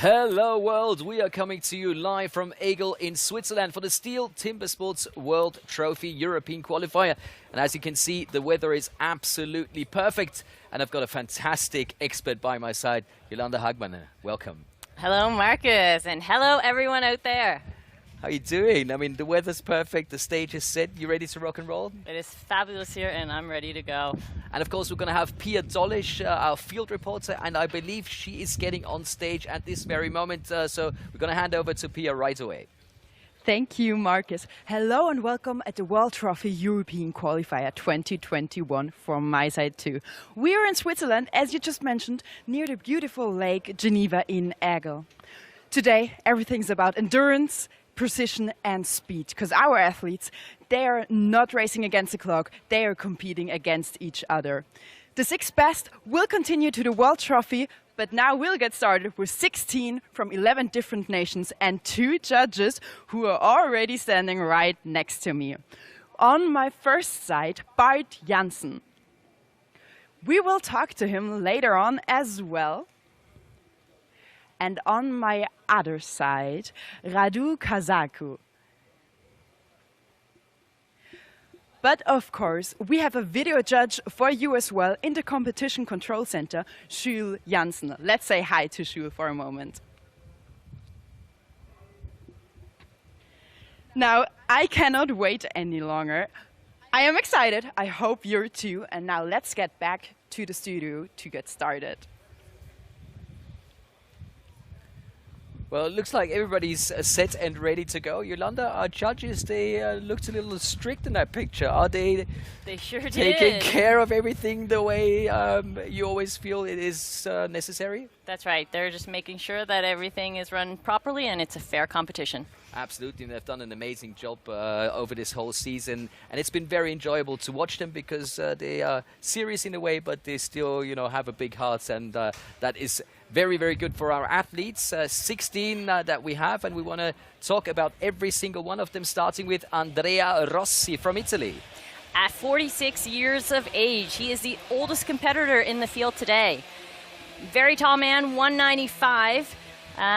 Hello world, we are coming to you live from Elgin in Switzerland for the STIHL Timbersports World Trophy European Qualifier. And as you can see, the weather is absolutely perfect. And I've got a fantastic expert by my side, Jolanda Hagman. Welcome. Hello Marcus, and hello everyone out there. How are you doing? I mean, the weather's perfect, the stage is set. You ready to rock and roll? It is fabulous here and I'm ready to go. And of course, we're going to have Pia Dollish, our field reporter, and I believe she is getting on stage at this very moment. So we're going to hand over to Pia right away. Thank you, Marcus. Hello and welcome at the World Trophy European Qualifier 2021 from my side too. We are in Switzerland, as you just mentioned, near the beautiful Lake Geneva in Elgin. Today, everything's about endurance, precision and speed, because our athletes, they are not racing against the clock, they are competing against each other. The 6 best will continue to the World Trophy, but now we'll get started with 16 from 11 different nations and 2 judges who are already standing right next to me. On my first side, Bart Jansen. We will talk to him later on as well. And on my other side, Radu Kazaku. But of course, we have a video judge for you as well in the Competition Control Center, STIHL Jansen. Let's say hi to STIHL for a moment. Now, I cannot wait any longer. I am excited. I hope you're too. And now let's get back to the studio to get started. Well, it looks like everybody's set and ready to go. Jolanda, our judges, they looked a little strict in that picture. Are they? They sure did. Taking care of everything the way you always feel it is necessary? That's right. They're just making sure that everything is run properly and it's a fair competition. Absolutely, and they've done an amazing job over this whole season, and it's been very enjoyable to watch them because they are serious in a way, but they still, you know, have a big heart, and that is very, very good for our athletes. 16 that we have, and we want to talk about every single one of them, starting with Andrea Rossi from Italy. At 46 years of age, he is the oldest competitor in the field today. Very tall man, 195.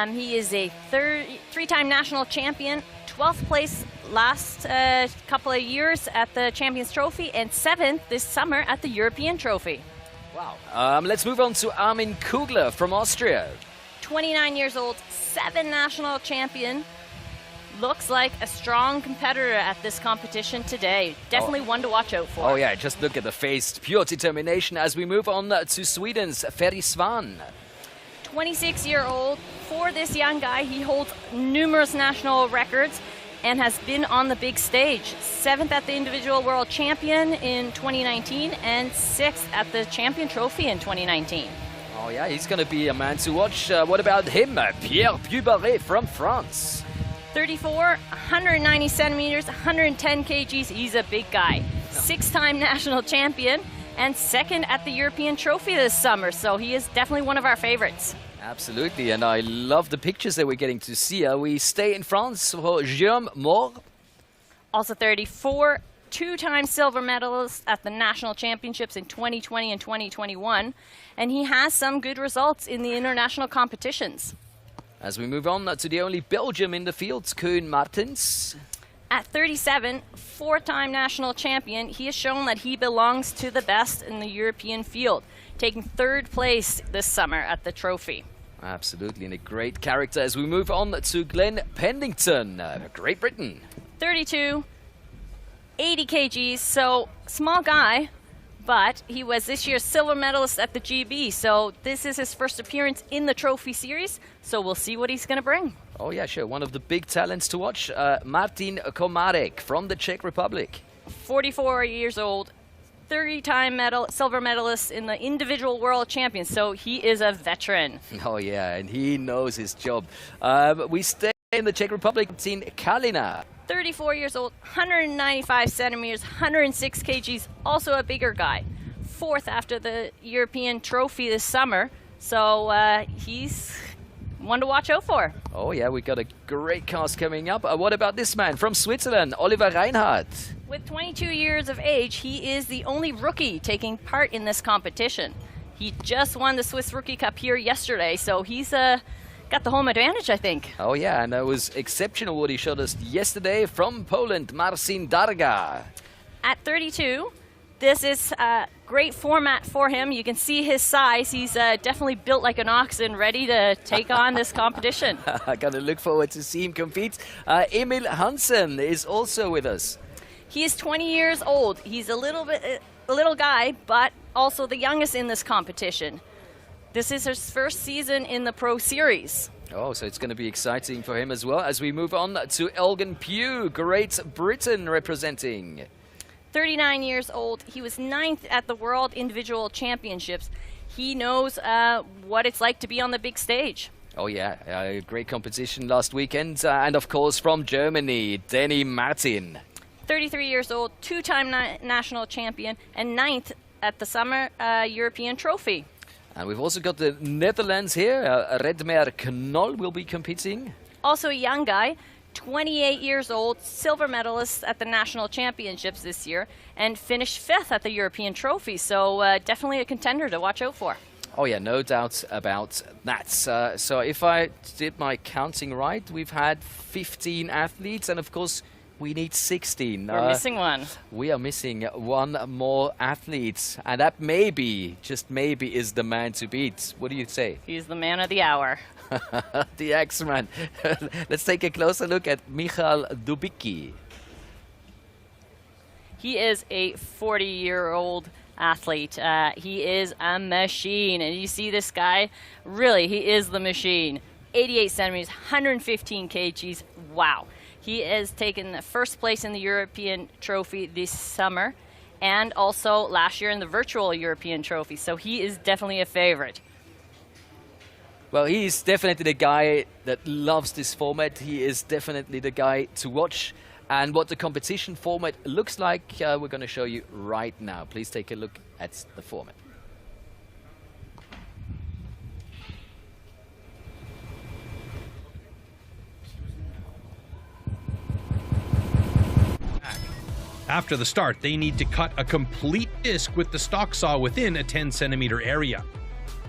He is a 3-time national champion, 12th place last couple of years at the Champions Trophy, and 7th this summer at the European Trophy. Wow. Let's move on to Armin Kugler from Austria. 29 years old, 7 national champion. Looks like a strong competitor at this competition today. Definitely one to watch out for. Oh yeah, just look at the face. Pure determination as we move on to Sweden's Ferry Swan. 26-year-old. For this young guy, he holds numerous national records and has been on the big stage. 7th at the individual world champion in 2019 and 6th at the champion trophy in 2019. Oh yeah, he's going to be a man to watch. What about him? Pierre Pugh from France. 34, 190 centimeters, 110 kgs. He's a big guy. 6-time national champion and 2nd at the European Trophy this summer. So he is definitely one of our favorites. Absolutely, and I love the pictures that we're getting to see. We stay in France for Guillaume Moore. Also 34, 2-time silver medalist at the national championships in 2020 and 2021. And he has some good results in the international competitions. As we move on to the only Belgium in the field, Kuhn Martens. At 37, 4-time national champion, he has shown that he belongs to the best in the European field, taking 3rd place this summer at the trophy. Absolutely, and a great character as we move on to Glen Pendington, Great Britain. 32, 80 kgs, so small guy, but he was this year's silver medalist at the GB, so this is his first appearance in the trophy series, so we'll see what he's going to bring. Oh yeah, sure, one of the big talents to watch, Martin Komarik from the Czech Republic. 44 years old, 30-time silver medalist in the individual world champions, so he is a veteran. Oh yeah, and he knows his job. We stay in the Czech Republic, Martin Kalina. 34 years old, 195 centimeters, 106 kgs, also a bigger guy. 4th after the European Trophy this summer, so he's one to watch out for. Oh yeah, we got a great cast coming up. What about this man from Switzerland, Oliver Reinhardt? With 22 years of age, he is the only rookie taking part in this competition. He just won the Swiss Rookie Cup here yesterday, so he's got the home advantage, I think. Oh yeah, and that was exceptional what he showed us yesterday from Poland, Marcin Darga. At 32, this is a great format for him. You can see his size. He's definitely built like an oxen, ready to take on this competition. I'm going to look forward to see him compete. Emil Hansen is also with us. He is 20 years old. He's a little guy, but also the youngest in this competition. This is his first season in the Pro Series. Oh, so it's going to be exciting for him as well as we move on to Elgin Pugh, Great Britain representing. 39 years old. He was 9th at the World Individual Championships. He knows what it's like to be on the big stage. Oh yeah, great competition last weekend. And of course from Germany, Martin. 33 years old, 2-time national champion, and 9th at the Summer European Trophy. And we've also got the Netherlands here. Mcnull will be competing. Also a young guy, 28 years old, silver medalist at the national championships this year, and finished 5th at the European Trophy. So definitely a contender to watch out for. Oh yeah, no doubt about that. So if I did my counting right, we've had 15 athletes, and of course we need 16. We're missing one. We are missing one more athlete, and that maybe, just maybe, is the man to beat. What do you say? He's the man of the hour. The X-Man. Let's take a closer look at Mcnull Dobiki. He is a 40-year-old athlete. He is a machine, and you see this guy, really, he is the machine. 88 centimeters, 115 kgs. Wow. He has taken the first place in the European Trophy this summer, and also last year in the virtual European Trophy. So he is definitely a favorite. Well, he's definitely the guy that loves this format. He is definitely the guy to watch. And what the competition format looks like, we're going to show you right now. Please take a look at the format. After the start, they need to cut a complete disc with the stock saw within a 10-centimeter area.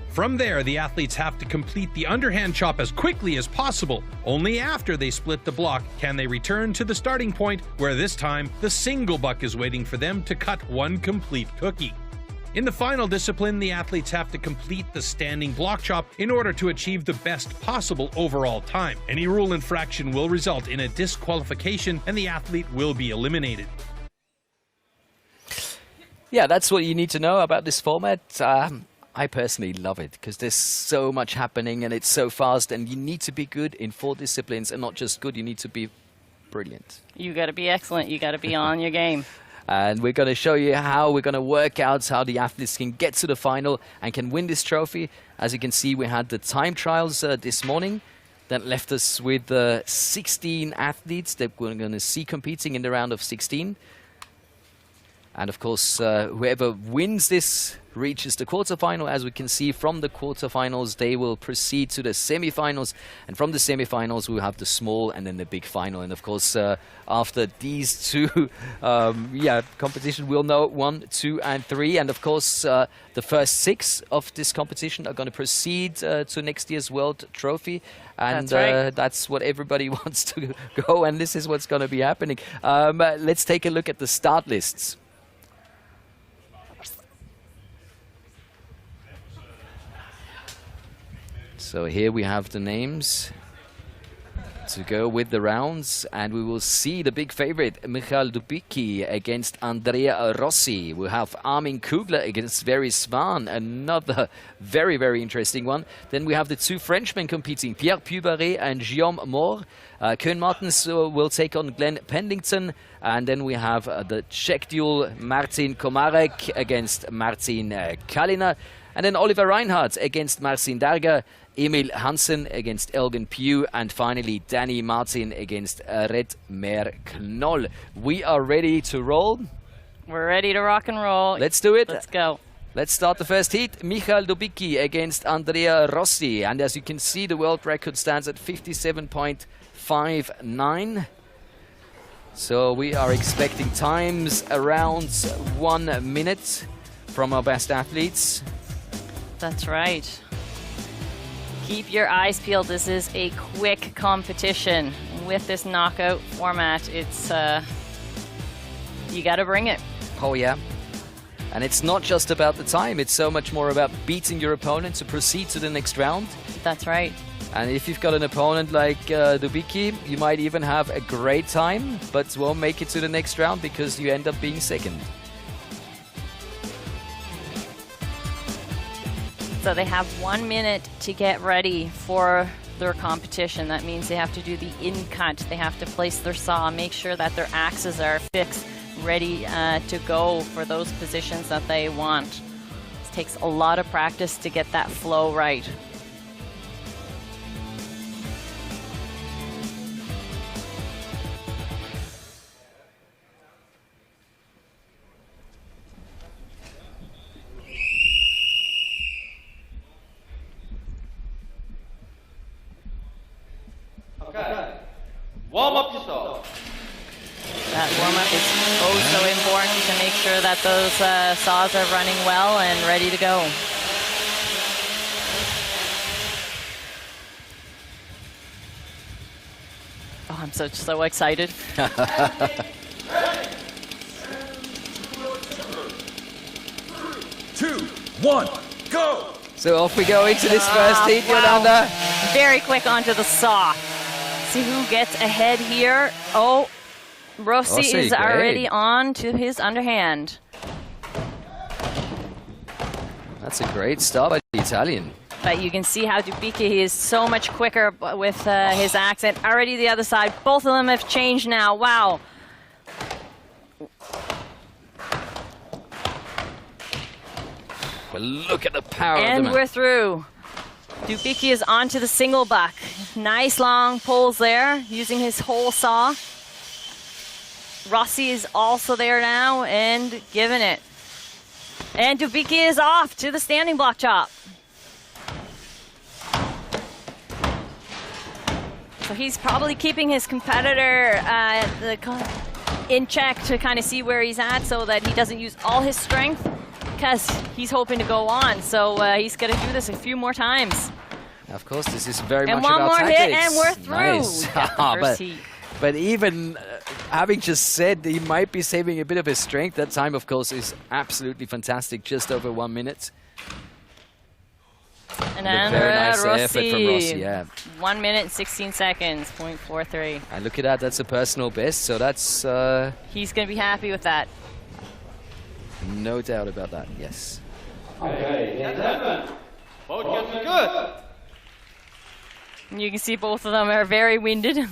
From there, the athletes have to complete the underhand chop as quickly as possible. Only after they split the block can they return to the starting point, where this time the single buck is waiting for them to cut one complete cookie. In the final discipline, the athletes have to complete the standing block chop in order to achieve the best possible overall time. Any rule infraction will result in a disqualification and the athlete will be eliminated. Yeah, that's what you need to know about this format. I personally love it because there's so much happening and it's so fast, and you need to be good in 4 disciplines, and not just good, you need to be brilliant. You got to be excellent. You got to be on your game. And we're going to show you how we're going to work out how the athletes can get to the final and can win this trophy. As you can see, we had the time trials this morning that left us with 16 athletes that we're going to see competing in the round of 16. And of course, whoever wins this reaches the quarterfinal. As we can see from the quarterfinals, they will proceed to the semifinals. And from the semifinals, we'll have the small and then the big final. And of course, after these two competition, we'll know 1, 2, and 3. And of course, the first 6 of this competition are going to proceed to next year's World Trophy. And that's right. That's what everybody wants to go. And this is what's going to be happening. Let's take a look at the start lists. So here we have the names to go with the rounds, and we will see the big favorite, Mcnull Dobiki against Andrea Rossi. We'll have Armin Kugler against Swan, another very, very interesting one. Then we have the 2 Frenchmen competing, Pierre Pugh and Guillaume Moore. Koehn Martens will take on Glen Pendington. And then we have the Czech duel, Martin Komarik against Martin Kalina. And then Oliver Reinhardt against Marcin Darga, Emil Hansen against Elgin Pugh, and finally Martin against Mcnull. We are ready to roll. We're ready to rock and roll. Let's do it. Let's go. Let's start the first heat. Mcnull Dobiki against Andrea Rossi. And as you can see, the world record stands at 57.59. So we are expecting times around 1 minute from our best athletes. That's right. Keep your eyes peeled. This is a quick competition. With this knockout format, it's you got to bring it. Oh yeah. And it's not just about the time, it's so much more about beating your opponent to proceed to the next round. That's right. And if you've got an opponent like Dobiki, you might even have a great time, but won't make it to the next round because you end up being second. So they have 1 minute to get ready for their competition. That means they have to do the in-cut. They have to place their saw, make sure that their axes are fixed, ready to go for those positions that they want. It takes a lot of practice to get that flow right. Warm up yourself. That warm-up is oh so important to make sure that those saws are running well and ready to go. Oh, I'm so excited. 2, 1, go! So off we go into this first heat, Yolanda. Very quick onto the saw. See who gets ahead here. Oh, Rossi is great. already on to his underhand. That's a great start by the Italian. But you can see how Dobiki is so much quicker with his accent. Already the other side. Both of them have changed now. Wow. But look at the power And of we're through. Dobiki is onto the single buck. Nice long pulls there, using his whole saw. Rossi is also there now and giving it. And Dobiki is off to the standing block chop. So he's probably keeping his competitor in check to kind of see where he's at so that he doesn't use all his strength, because he's hoping to go on. So he's going to do this a few more times. Of course, this is very And much one about more tactics. hit and we're through. Nice. First heat. But even having just said he might be saving a bit of his strength, that time, of course, is absolutely fantastic. Just over 1 minute. And very nice Rossi. effort from Rossi, yeah. 1 minute and 16 seconds, 0.43. And look at that, that's a personal best, so that's... He's going to be happy with that. no doubt about that, yes. Okay, gentlemen. Both getting good. And you can see both of them are very winded.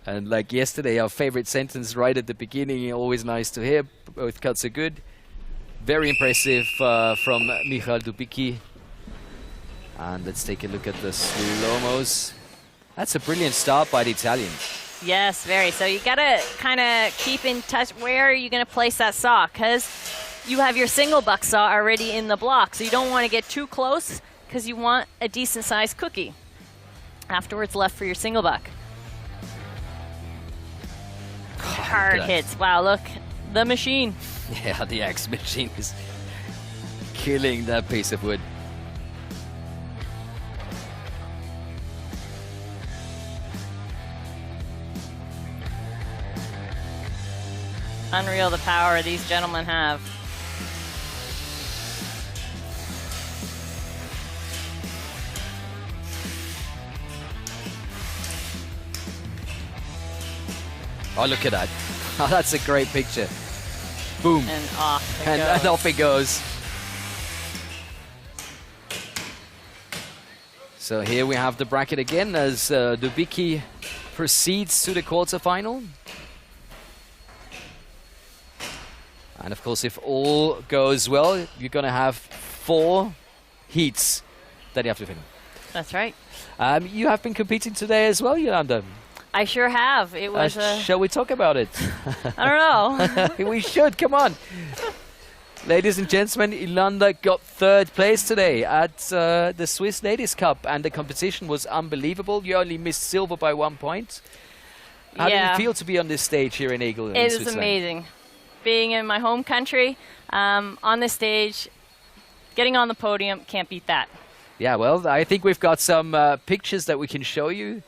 And like yesterday, our favorite sentence right at the beginning, always nice to hear. Both cuts are good. Very impressive from Michal Dobiki. And let's take a look at the slow-mos. That's a brilliant start by the Italian. Yes, very. So you got to kind of keep in touch where you're going to place that saw, because you have your single buck saw already in the block. So you don't want to get too close, because you want a decent-sized cookie afterwards left for your single buck. Hard hits. Wow, look, the machine. Yeah, the axe machine is killing that piece of wood. Unreal the power these gentlemen have. Oh, look at that. Oh, that's a great picture. Boom. And off it And goes. off it goes. So here we have the bracket again as Dobiki proceeds to the quarterfinal. And of course, if all goes well, you're going to have 4 heats that you have to finish. That's right. You have been competing today as well, Yolanda. I sure have. It was Shall we talk about it? I don't know. We should, come on. Ladies and gentlemen, Yolanda got 3rd place today at the Swiss Ladies Cup, and the competition was unbelievable. You only missed silver by 1 point. How did it feel to be on this stage here in Elgin? It was amazing. Being in my home country, on this stage, getting on the podium, can't beat that. Yeah, well, I think we've got some pictures that we can show you.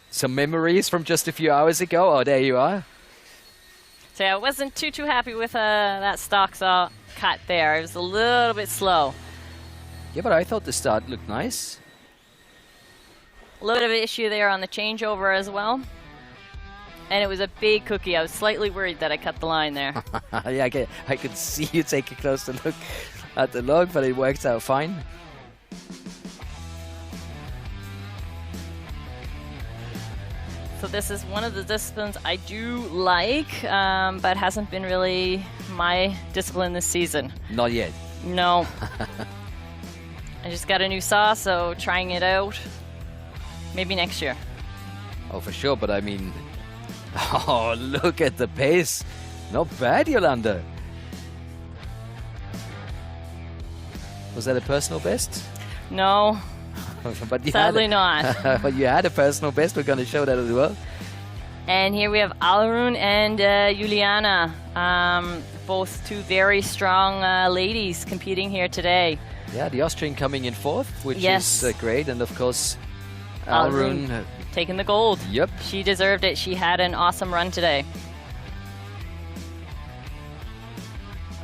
Some memories from just a few hours ago. Oh, there you are. So yeah, I wasn't too happy with that stock saw cut there. It was a little bit slow. Yeah, but I thought the start looked nice. A little bit of an issue there on the changeover as well. And it was a big cookie. I was slightly worried that I cut the line there. Yeah, I could see you take a closer look at the log, but it worked out fine. So this is one of the disciplines I do like, but hasn't been really my discipline this season. Not yet. No. I just got a new saw, so trying it out. Maybe next year. Oh, for sure, but I mean... Oh, look at the pace. Not bad, Yolanda. Was that a personal best? No. But you Sadly not. But you had a personal best. We're going to show that as well. And here we have Alrun and Juliana. Both two very strong ladies competing here today. Yeah, the Austrian coming in fourth, which Yes. is great. And of course, Alrun... taking the gold. Yep. She deserved it. She had an awesome run today.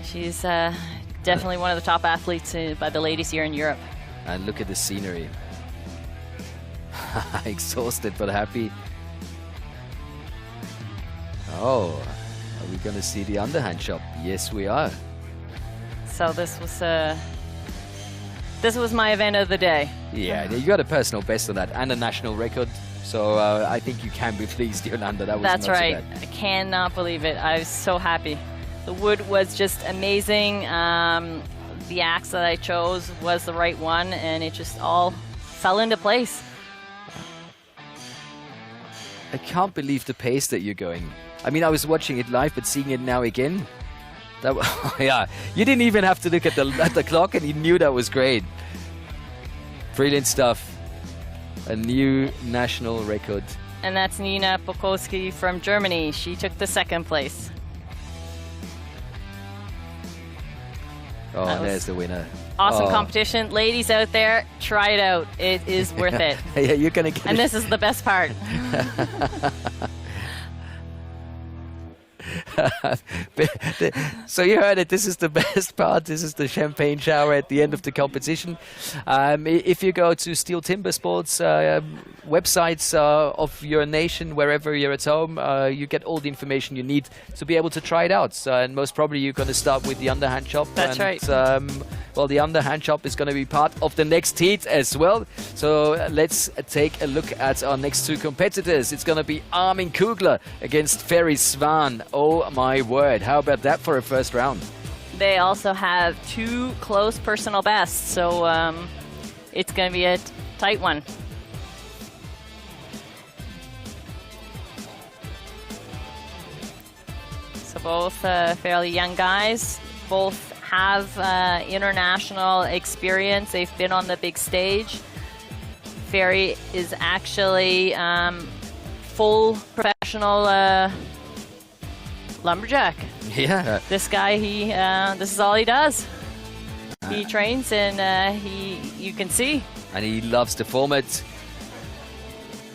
She's definitely one of the top athletes by the ladies here in Europe. And look at the scenery. Exhausted but happy. Oh, are we going to see the underhand chop? Yes, we are. So this was my event of the day. Yeah, you got a personal best on that and a national record. So I think you can be pleased, Yolanda. That was That's not right. So bad. I cannot believe it. I was so happy. The wood was just amazing. The axe that I chose was the right one, and it just all fell into place. I can't believe the pace that you're going. I mean, I was watching it live, but seeing it now again, that yeah, you didn't even have to look at the clock, and you knew that was great. Brilliant stuff. A new national record. And that's Nina Pokowski from Germany. She took the second place. Oh, That was there's the winner. Awesome Oh. competition. Ladies out there, try it out. It is worth it. Yeah, you're gonna get And this is the best part. So you heard it. This is the best part. This is the champagne shower at the end of the competition. If you go to STIHL Timbersports websites of your nation, wherever you're at home, you get all the information you need to be able to try it out. And most probably you're going to start with the underhand chop. That's right. Well, the underhand chop is going to be part of the next heat as well. So let's take a look at our next two competitors. It's going to be Armin Kugler against Ferry Swan. Oh my word. How about that for a first round? They also have two close personal bests, so it's going to be a tight one. So both fairly young guys, both have international experience. They've been on the big stage. Ferry is actually full professional lumberjack. Yeah. This guy, this is all he does. He trains, and you can see. And he loves the format.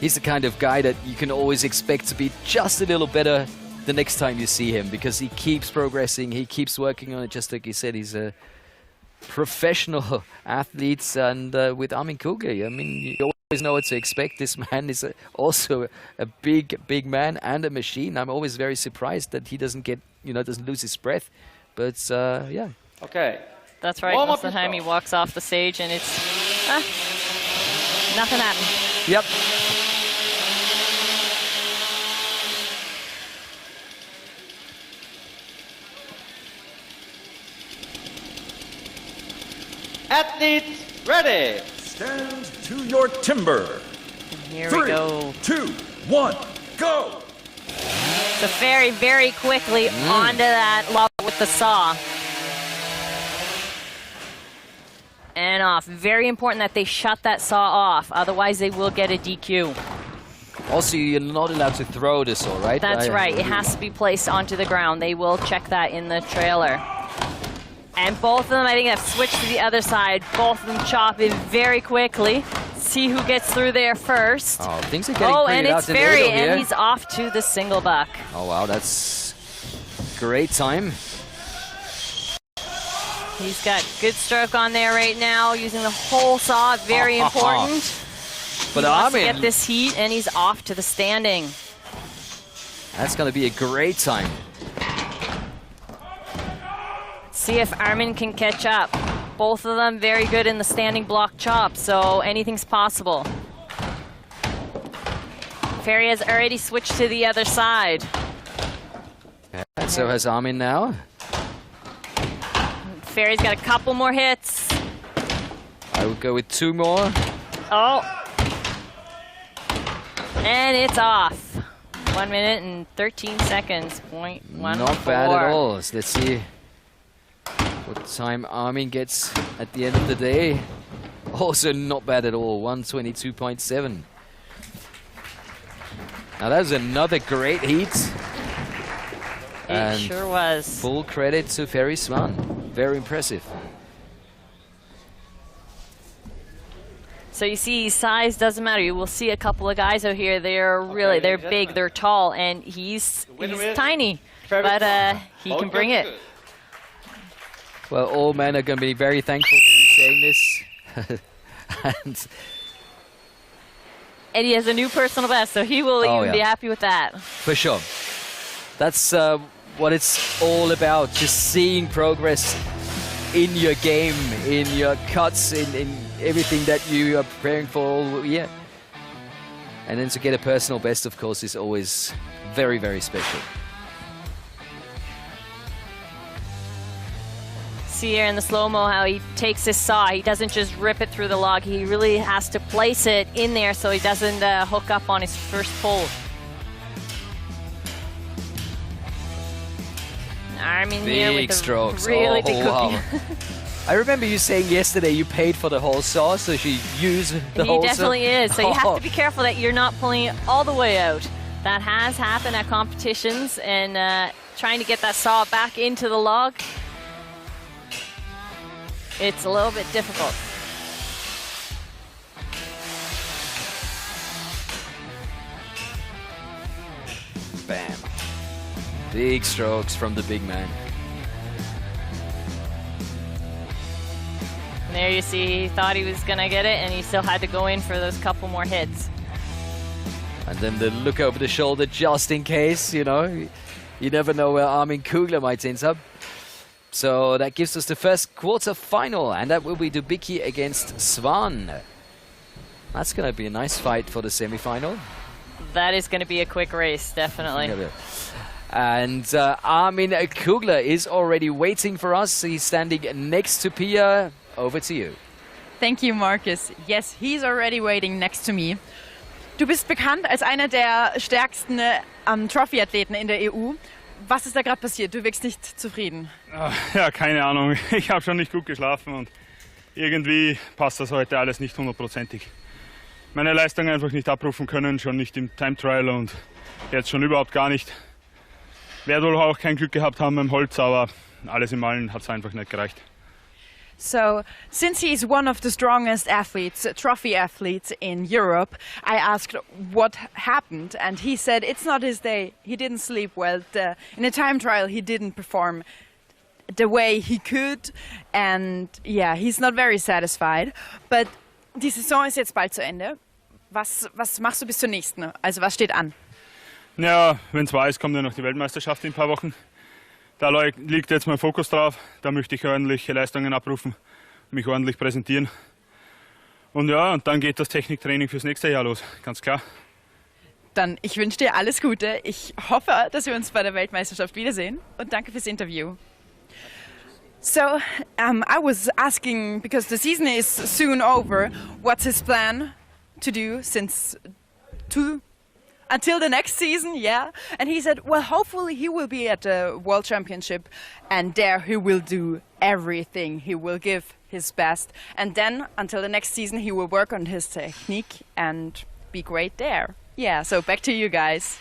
He's the kind of guy that you can always expect to be just a little better the next time you see him, because he keeps progressing, he keeps working on it. Just like you said, he's a professional athlete. And with Armin Kugler, I mean, you always know what to expect. This man is also a big man and a machine. I'm always very surprised that he doesn't get, doesn't lose his breath. But yeah. Okay. That's right. Most of the time he walks off the stage and it's nothing happened. Yep. Athletes ready. Stand to your timber. And here 3, we go. 2, 1, go! So Ferry very quickly onto that log with the saw. And off. Very important that they shut that saw off, otherwise they will get a DQ. Also, you're not allowed to throw the saw, right? That's right. It has to be placed onto the ground. They will check that in the trailer. And both of them, I think, have switched to the other side. Both of them chop in very quickly. See who gets through there first. Oh, things are getting and pretty it's out in the Ferry, middle here. and he's off to the single buck. Oh, wow, that's great time. He's got good stroke on there right now, using the whole saw, very important. But he wants to Armin, get this heat, and he's off to the standing. that's going to be a great time. See if Armin can catch up. Both of them very good in the standing block chop, so anything's possible. Ferry has already switched to the other side. And so has Armin now. Ferry's got a couple more hits. I would go with 2 more. Oh. And it's off. 1 minute and 13 seconds. .14. Not bad at all. So let's see what time Armin gets at the end of the day. Also not bad at all. 122.7. Now that was another great heat. It sure was. Full credit to Ferry Swan. Very impressive. So you see, size doesn't matter. You will see a couple of guys out here. They're big, they're tall, and he's tiny, but he can bring it. Well, all men are going to be very thankful for you saying this. And he has a new personal best, so he will even be happy with that. For sure. That's what it's all about. Just seeing progress in your game, in your cuts, in everything that you are preparing for all year. And then to get a personal best, of course, is always very, very special. See here in the slow-mo how he takes his saw. He doesn't just rip it through the log. He really has to place it in there so he doesn't hook up on his first pull. Armin here with Big the strokes. really big cookie. Wow. I remember you saying yesterday you paid for the whole saw, so you use the whole saw. He definitely is. So you have to be careful that you're not pulling it all the way out. That has happened at competitions, and trying to get that saw back into the log, it's a little bit difficult. Bam. Big strokes from the big man. And there you see, he thought he was going to get it, and he still had to go in for those couple more hits. And then the look over the shoulder just in case, you know. You never know where Armin Kugler might end up. So that gives us the first quarter-final, and that will be Dobiki against Swan. That's going to be a nice fight for the semi-final. That is going to be a quick race, definitely. And Armin Kugler is already waiting for us. He's standing next to Pia. Over to you. Thank you, Marcus. Yes, he's already waiting next to me. Du bist bekannt als einer der stärksten Trophy-Athleten in der EU. Was ist da gerade passiert? Du wirkst nicht zufrieden. Ja, keine Ahnung. Ich habe schon nicht gut geschlafen und irgendwie passt das heute alles nicht 100%ig. Meine Leistung einfach nicht abrufen können, schon nicht im Time Trial und jetzt schon überhaupt gar nicht. Werde wohl auch kein Glück gehabt haben beim Holz, aber alles im Allen hat es einfach nicht gereicht. So, since he's one of the strongest athletes, trophy athletes in Europe, I asked what happened, and he said it's not his day. He didn't sleep well. In a time trial, he didn't perform the way he could, and yeah, he's not very satisfied. But die Saison ist jetzt bald zu Ende. Was machst du bis zur nächsten? Also, was steht an? Ja, wenn es wahr ist, kommt ja noch die Weltmeisterschaft in ein paar Wochen. Da liegt jetzt mein Fokus drauf. Da möchte ich ordentliche Leistungen abrufen, mich ordentlich präsentieren. Und ja, und dann geht das Techniktraining fürs nächste Jahr los, ganz klar. Dann, ich wünsche dir alles Gute. Ich hoffe, dass wir uns bei der Weltmeisterschaft wiedersehen. Und danke fürs Interview. So, I was asking, because the season is soon over, what's his plan to do until the next season, yeah. And he said, well, hopefully he will be at the World Championship and there he will do everything. He will give his best. And then until the next season, he will work on his technique and be great there. Yeah, so back to you guys.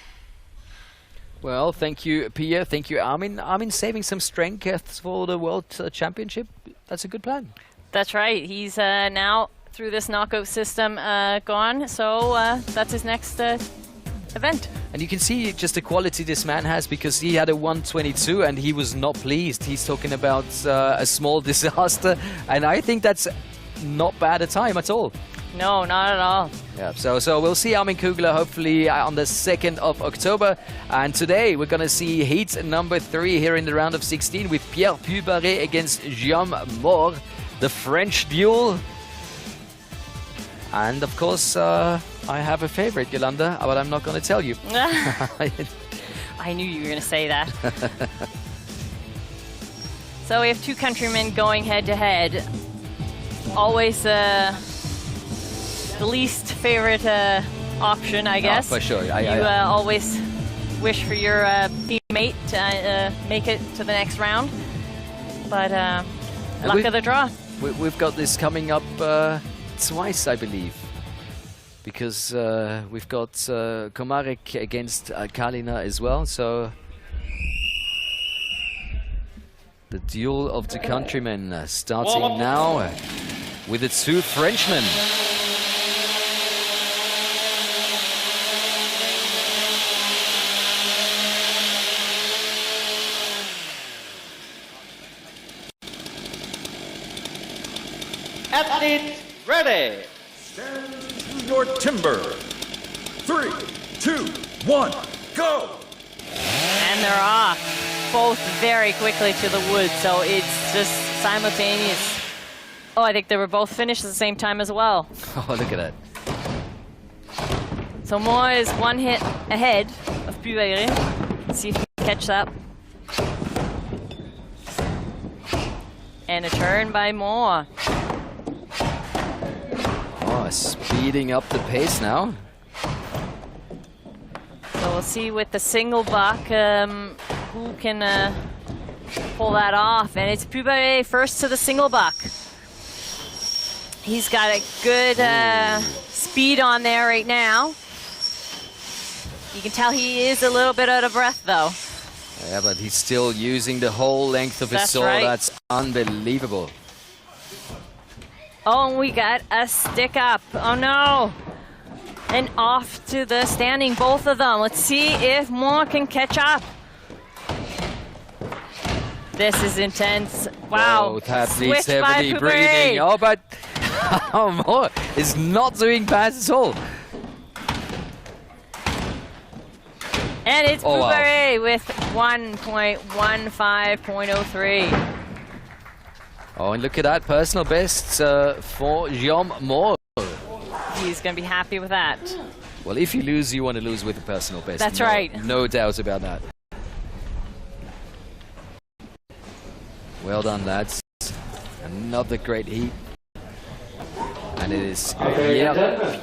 Well, thank you, Pia. Thank you, Armin. Armin saving some strength for the World Championship. That's a good plan. That's right. He's now through this knockout system gone. So that's his next event. And you can see just the quality this man has, because he had a 122 and he was not pleased. He's talking about a small disaster, and I think that's not bad a time at all. No, not at all. Yeah, so we'll see Armin Kugler hopefully on the 2nd of October. And today we're going to see heat number 3 here in the round of 16 with Pierre Pugh against Guillaume Moore, the French duel. And of course, I have a favorite, Yolanda, but I'm not going to tell you. I knew you were going to say that. So we have 2 countrymen going head-to-head. Always the least favorite option, I guess. Oh, for sure. You always wish for your teammate to make it to the next round. But luck of the draw. We've got this coming up twice, I believe. Because we've got Komarik against Kalina as well. So the duel of the countrymen starting now with the 2 Frenchmen. Athletes ready. Stand to your timber. 3, 2, 1, go! And they're off. Both very quickly to the woods, so it's just simultaneous. Oh, I think they were both finished at the same time as well. Oh, look at that. So Moore is 1 hit ahead of Pugh. Let's see if he can catch that. And a turn by Moore. Oh, speeding up the pace now. So we'll see with the single buck who can pull that off. And it's Pugh first to the single buck. He's got a good speed on there right now. You can tell he is a little bit out of breath, though. Yeah, but he's still using the whole length of his That's sword. right. That's unbelievable. Oh, and we got a stick up. Oh, no. And off to the standing, both of them. Let's see if Moore can catch up. This is intense. Wow. Both athletes Switch by heavily Pugh. breathing. Oh, but Moore is not doing bad at all. And it's Oh, wow. Pugh with 1.15.03. Oh, and look at that, personal best for Guillaume Moore. He's going to be happy with that. Well, if you lose, you want to lose with a personal best. That's right. No doubt about that. Well done, lads. Another great heat. And it is Pierre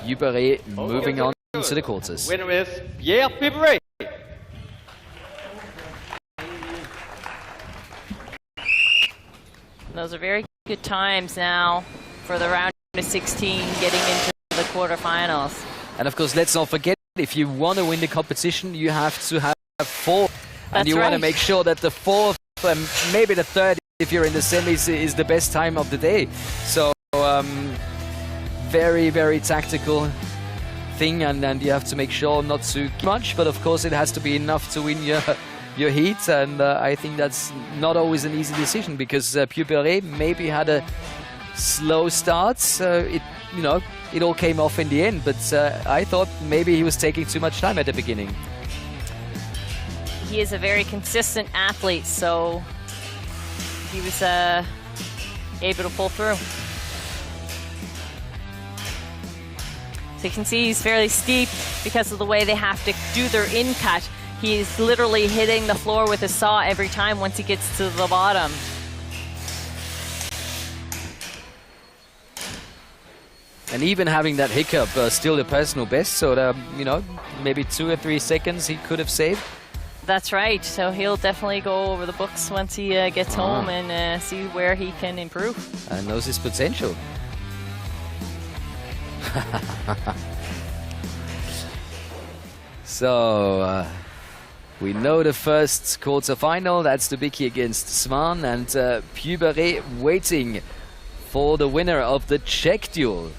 Pugh moving on to the quarters. Winner is Pierre Pugh. Those are very good times now for the round of 16 getting into the quarterfinals. And of course, let's not forget, if you want to win the competition, you have to have 4. And That's you want to right. make sure that the 4th and maybe the 3rd, if you're in the semis, is the best time of the day. So very, very tactical thing, and you have to make sure not too much, but of course it has to be enough to win your heat, and I think that's not always an easy decision, because Pugh maybe had a slow start. It all came off in the end, but I thought maybe he was taking too much time at the beginning. He is a very consistent athlete, so he was able to pull through. So you can see he's fairly steep because of the way they have to do their in-cut. He's literally hitting the floor with his saw every time once he gets to the bottom. And even having that hiccup, still the personal best, so maybe 2 or 3 seconds he could have saved. That's right. So he'll definitely go over the books once he gets home and see where he can improve. And knows his potential. So We know the first quarter-final. That's Dobiki against Swan, and Pugh waiting for the winner of the Czech duel.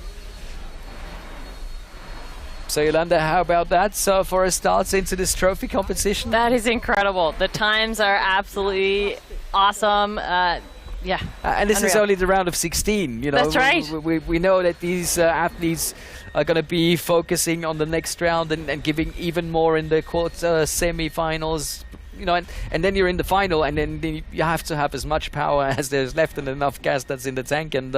So Yolanda, how about that? So for a start into this trophy competition? That is incredible. The times are absolutely awesome. Yeah. And this is only the round of 16. You know, that's right. We know that these athletes are going to be focusing on the next round and giving even more in the quarter semi-finals. You know, and then you're in the final, and then you have to have as much power as there's left and enough gas that's in the tank, and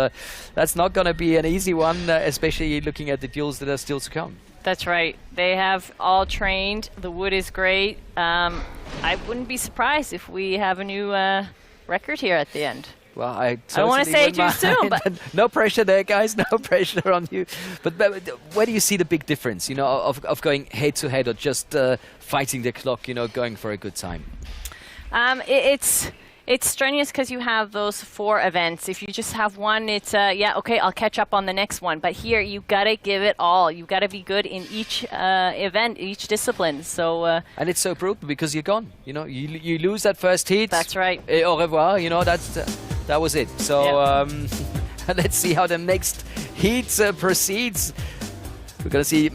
that's not going to be an easy one, especially looking at the duels that are still to come. That's right. They have all trained. The wood is great. I wouldn't be surprised if we have a new record here at the end. Well, I don't want to say it too soon, but no pressure there, guys. No pressure on you. But where do you see the big difference, you know, of going head to head or just fighting the clock, you know, going for a good time? It's strenuous because you have those 4 events. If you just have one, it's yeah, okay, I'll catch up on the next one. But here, you gotta give it all. You gotta be good in each event, each discipline. So and it's so brutal because you're gone. You know, you lose that first heat. That's right. Et au revoir. You know, that was it. So let's see how the next heat proceeds. We're going to see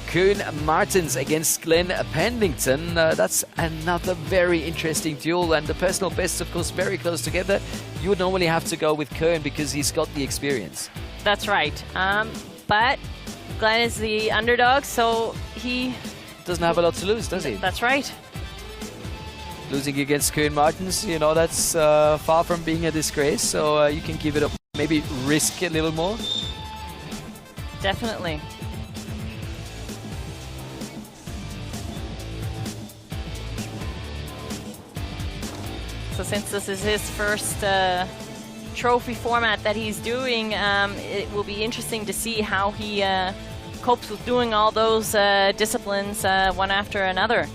Kuhn Martens against Glen Pendington. That's another very interesting duel, and the personal bests, of course, very close together. You would normally have to go with Kuhn because he's got the experience. That's right. But Glen is the underdog, so he doesn't have a lot to lose, does he? That's right. Losing against Kuhn Martens, you know, that's far from being a disgrace, so you can give it up, maybe risk a little more. Definitely. So since this is his first trophy format that he's doing, it will be interesting to see how he copes with doing all those disciplines one after another.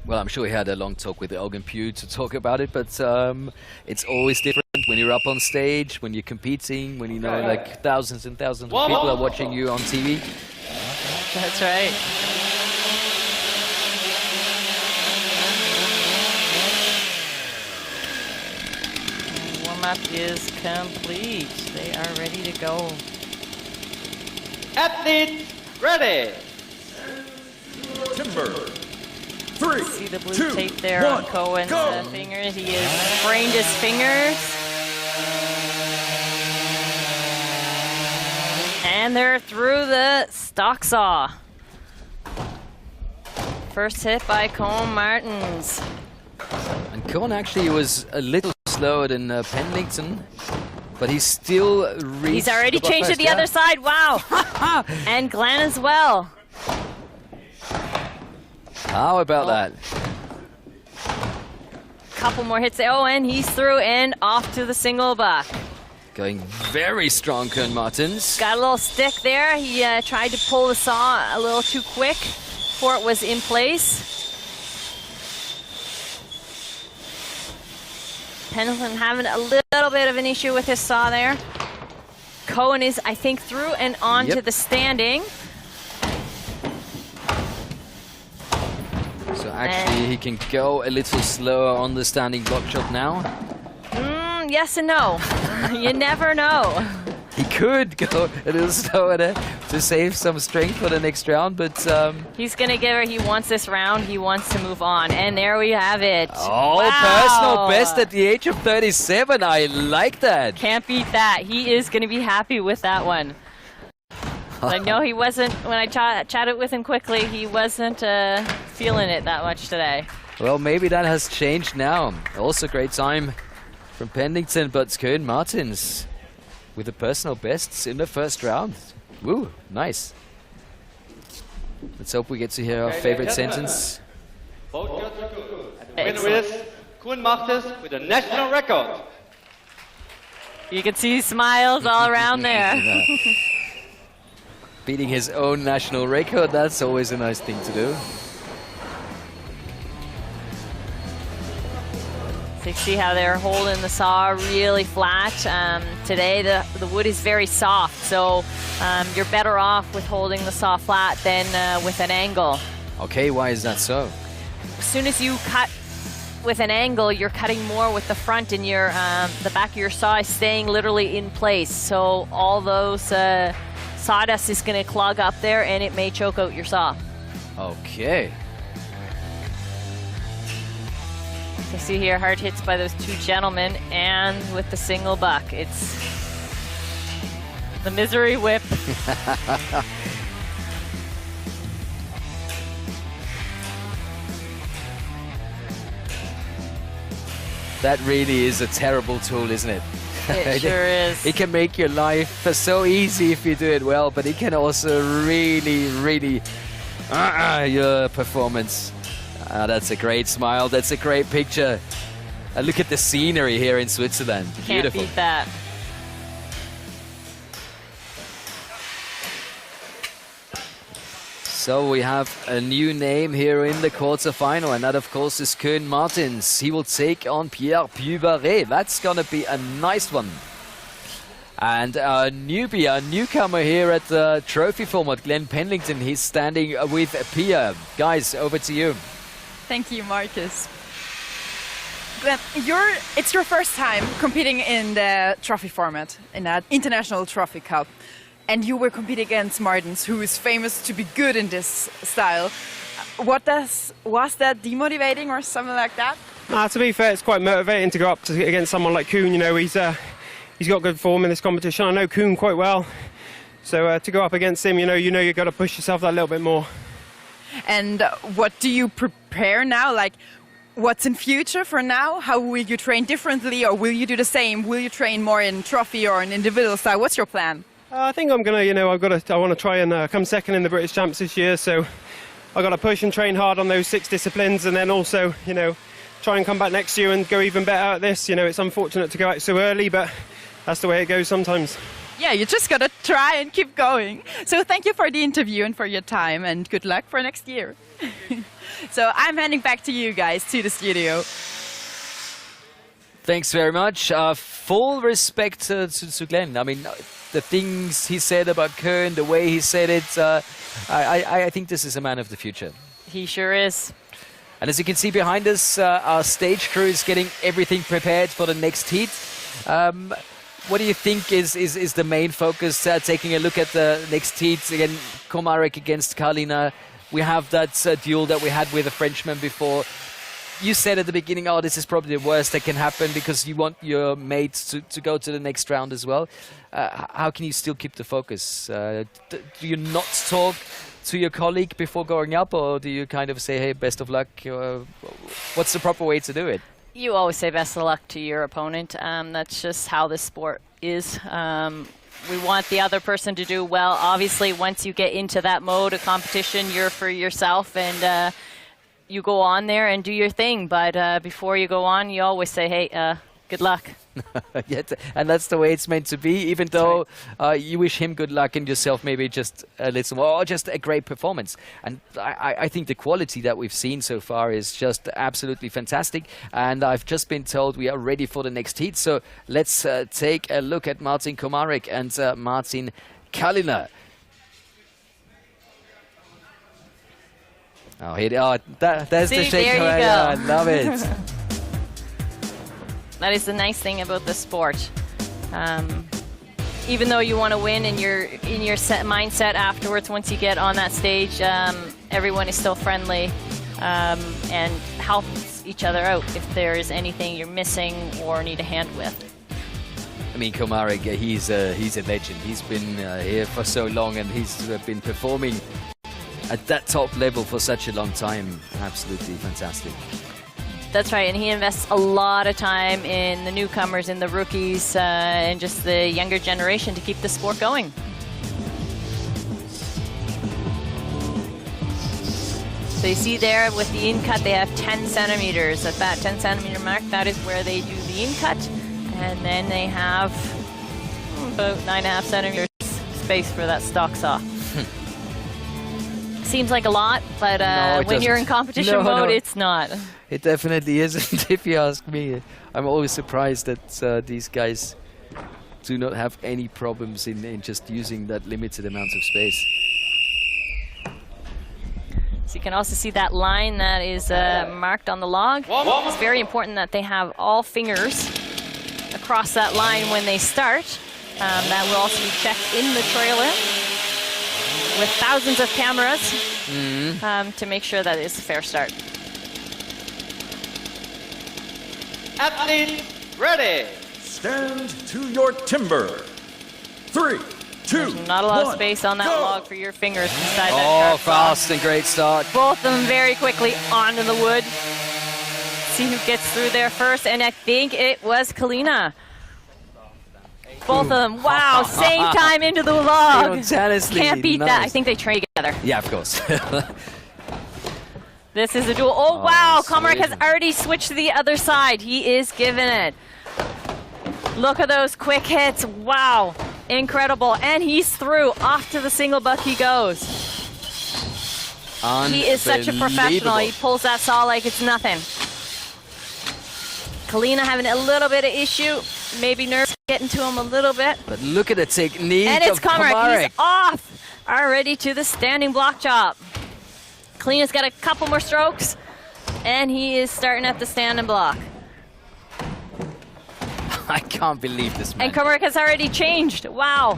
Well, I'm sure he had a long talk with Elgin Pugh to talk about it, but it's always different when you're up on stage, when you're competing, when you know like thousands and thousands of people are watching you on TV. That's right. Warm-up is complete. They are ready to go. Athletes ready. Timber. 3, See the blue 2, tape there 1, on Cohen's go. fingers. He has sprained his fingers. And they're through the stock saw. First hit by Martens. And Kuhn actually was a little slower than Pendington, but he's still reached. He's already changed to the other side. Wow. And Glen as well. How about that? Couple more hits. Oh, and he's through and off to the single buck. Going very strong, Kuhn Martens. Got a little stick there. He tried to pull the saw a little too quick before it was in place. Pendleton having a little bit of an issue with his saw there. Cohen is, I think, through and on to the standing. So actually he can go a little slower on the standing block shot now. Yes and no. You never know. He could go a little slower there to save some strength for the next round, but he's gonna give her. He wants this round. He wants to move on, and there we have it. Oh, wow. Personal best at the age of 37. I like that. Can't beat that. He is gonna be happy with that one. I know he wasn't, when I chatted with him quickly, he wasn't feeling it that much today. Well, maybe that has changed now. Also great time from Pendington, but Kuhn Martens with the personal bests in the first round. Woo, nice. Let's hope we get to hear our favorite sentence. Winner is Kuhn Martens with a national record. You can see smiles all around there. Beating his own national record, that's always a nice thing to do. So you see how they're holding the saw really flat. Today the wood is very soft, so you're better off with holding the saw flat than with an angle. Okay, why is that so? As soon as you cut with an angle, you're cutting more with the front, and your the back of your saw is staying literally in place. So all those sawdust is going to clog up there, and it may choke out your saw. Okay. So see here, hard hits by those two gentlemen, and with the single buck, it's the misery whip. That really is a terrible tool, isn't it? It sure is. It can make your life so easy if you do it well, but it can also really your performance. That's a great smile. That's a great picture. Look at the scenery here in Switzerland. Can't Beautiful. beat that. So we have a new name here in the quarterfinal, and that of course is Kuhn Martens. He will take on Pierre Pugh. That's gonna be a nice one. And a newbie, a newcomer here at the trophy format, Glen Pendington. He's standing with Pia. Guys, over to you. Thank you, Marcus. Glen, it's your first time competing in the trophy format, in that International Trophy Cup. And you were competing against Martens, who is famous to be good in this style. Was that demotivating or something like that? To be fair, it's quite motivating to go up against someone like Kuhn. You know, he's got good form in this competition. I know Kuhn quite well, so to go up against him, you know you've got to push yourself that little bit more. And what do you prepare now? Like, what's in future for now? How will you train differently, or will you do the same? Will you train more in trophy or in individual style? What's your plan? I think I'm gonna, I want to try and come second in the British Champs this year. So I've got to push and train hard on those 6 disciplines, and then also, try and come back next year and go even better at this. It's unfortunate to go out so early, but that's the way it goes sometimes. Yeah, you just gotta try and keep going. So thank you for the interview and for your time, and good luck for next year. So I'm handing back to you guys, to the studio. Thanks very much. Full respect to Glen. I mean, the things he said about Kuhn, the way he said it, I think this is a man of the future. He sure is. And as you can see behind us, our stage crew is getting everything prepared for the next heat. What do you think is the main focus? Taking a look at the next heat, again, Komarik against Kalina. We have that duel that we had with a Frenchman before. You said at the beginning, oh, this is probably the worst that can happen because you want your mates to go to the next round as well. How can you still keep the focus? Do you not talk to your colleague before going up, or do you kind of say, hey, best of luck? What's the proper way to do it? You always say best of luck to your opponent. That's just how this sport is. We want the other person to do well. Obviously, once you get into that mode of competition, you're for yourself, and you go on there and do your thing. But before you go on, you always say, hey, good luck. Yeah, and that's the way it's meant to be, even though you wish him good luck and yourself maybe just a little more, or just a great performance. And I think the quality that we've seen so far is just absolutely fantastic. And I've just been told we are ready for the next heat. So let's take a look at Marcin Komarik and Marcin Kalina. Oh, there's the shake. There you go. I love it. That is the nice thing about the sport. Even though you want to win and you're in your mindset afterwards, once you get on that stage, everyone is still friendly and helps each other out if there is anything you're missing or need a hand with. I mean, Komarik, he's a legend. He's been here for so long, and he's been performing at that top level for such a long time. Absolutely fantastic. That's right, and he invests a lot of time in the newcomers, in the rookies, and just the younger generation to keep the sport going. So you see there with the in-cut, they have 10 centimeters. At that 10 centimeter mark, that is where they do the in-cut. And then they have about 9.5 centimeters space for that stock saw. seems like a lot, but No, when you're in doesn't. competition No, mode, no. it's not. It definitely isn't, if you ask me. I'm always surprised that these guys do not have any problems in just using that limited amount of space. So you can also see that line that is marked on the log. It's very important that they have all fingers across that line when they start. That will also be checked in the trailer with thousands of cameras to make sure that it's a fair start. Athletes, ready. Stand to your timber. 3, 2, Not a lot of 1, space on that go. log for your fingers beside that Oh, sharp saw. fast and great start. Both of them very quickly onto the wood. See who gets through there first, and I think it was Kalina. Both of them, wow, same time into the log. Simultaneously, Can't beat that. nice. I think they train together. Yeah, of course. This is a duel. Oh, wow, Komreck has sweet. already switched to the other side. He is giving it. Look at those quick hits. Wow, incredible. And he's through. Off to the single buck he goes. He is such a professional. He pulls that saw like it's nothing. Kalina having a little bit of issue. Maybe nerves getting to him a little bit. But look at the technique And it's of Komarik. Komarik. He's off already to the standing block chop. Kalina's got a couple more strokes, and he is starting at the standing block. I can't believe this man. And Komarik has already changed. Wow.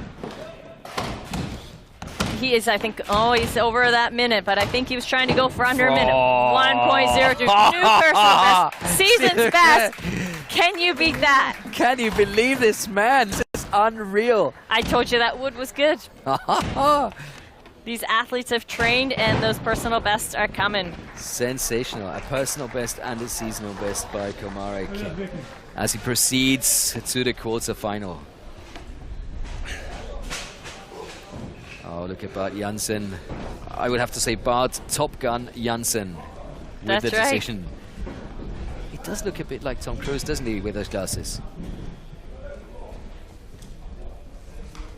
He is, I think, oh, he's over that minute, but I think he was trying to go for under a minute. 1.02, new personal best, season's best. Can you beat that? Can you believe this man? This is unreal. I told you that wood was good. These athletes have trained, and those personal bests are coming. Sensational. A personal best and a seasonal best by Komarik as he proceeds to the quarterfinal. Oh, look at Bart Jansen. I would have to say Bart Top Gun Jansen with That's the right. decision. He does look a bit like Tom Cruise, doesn't he, with those glasses?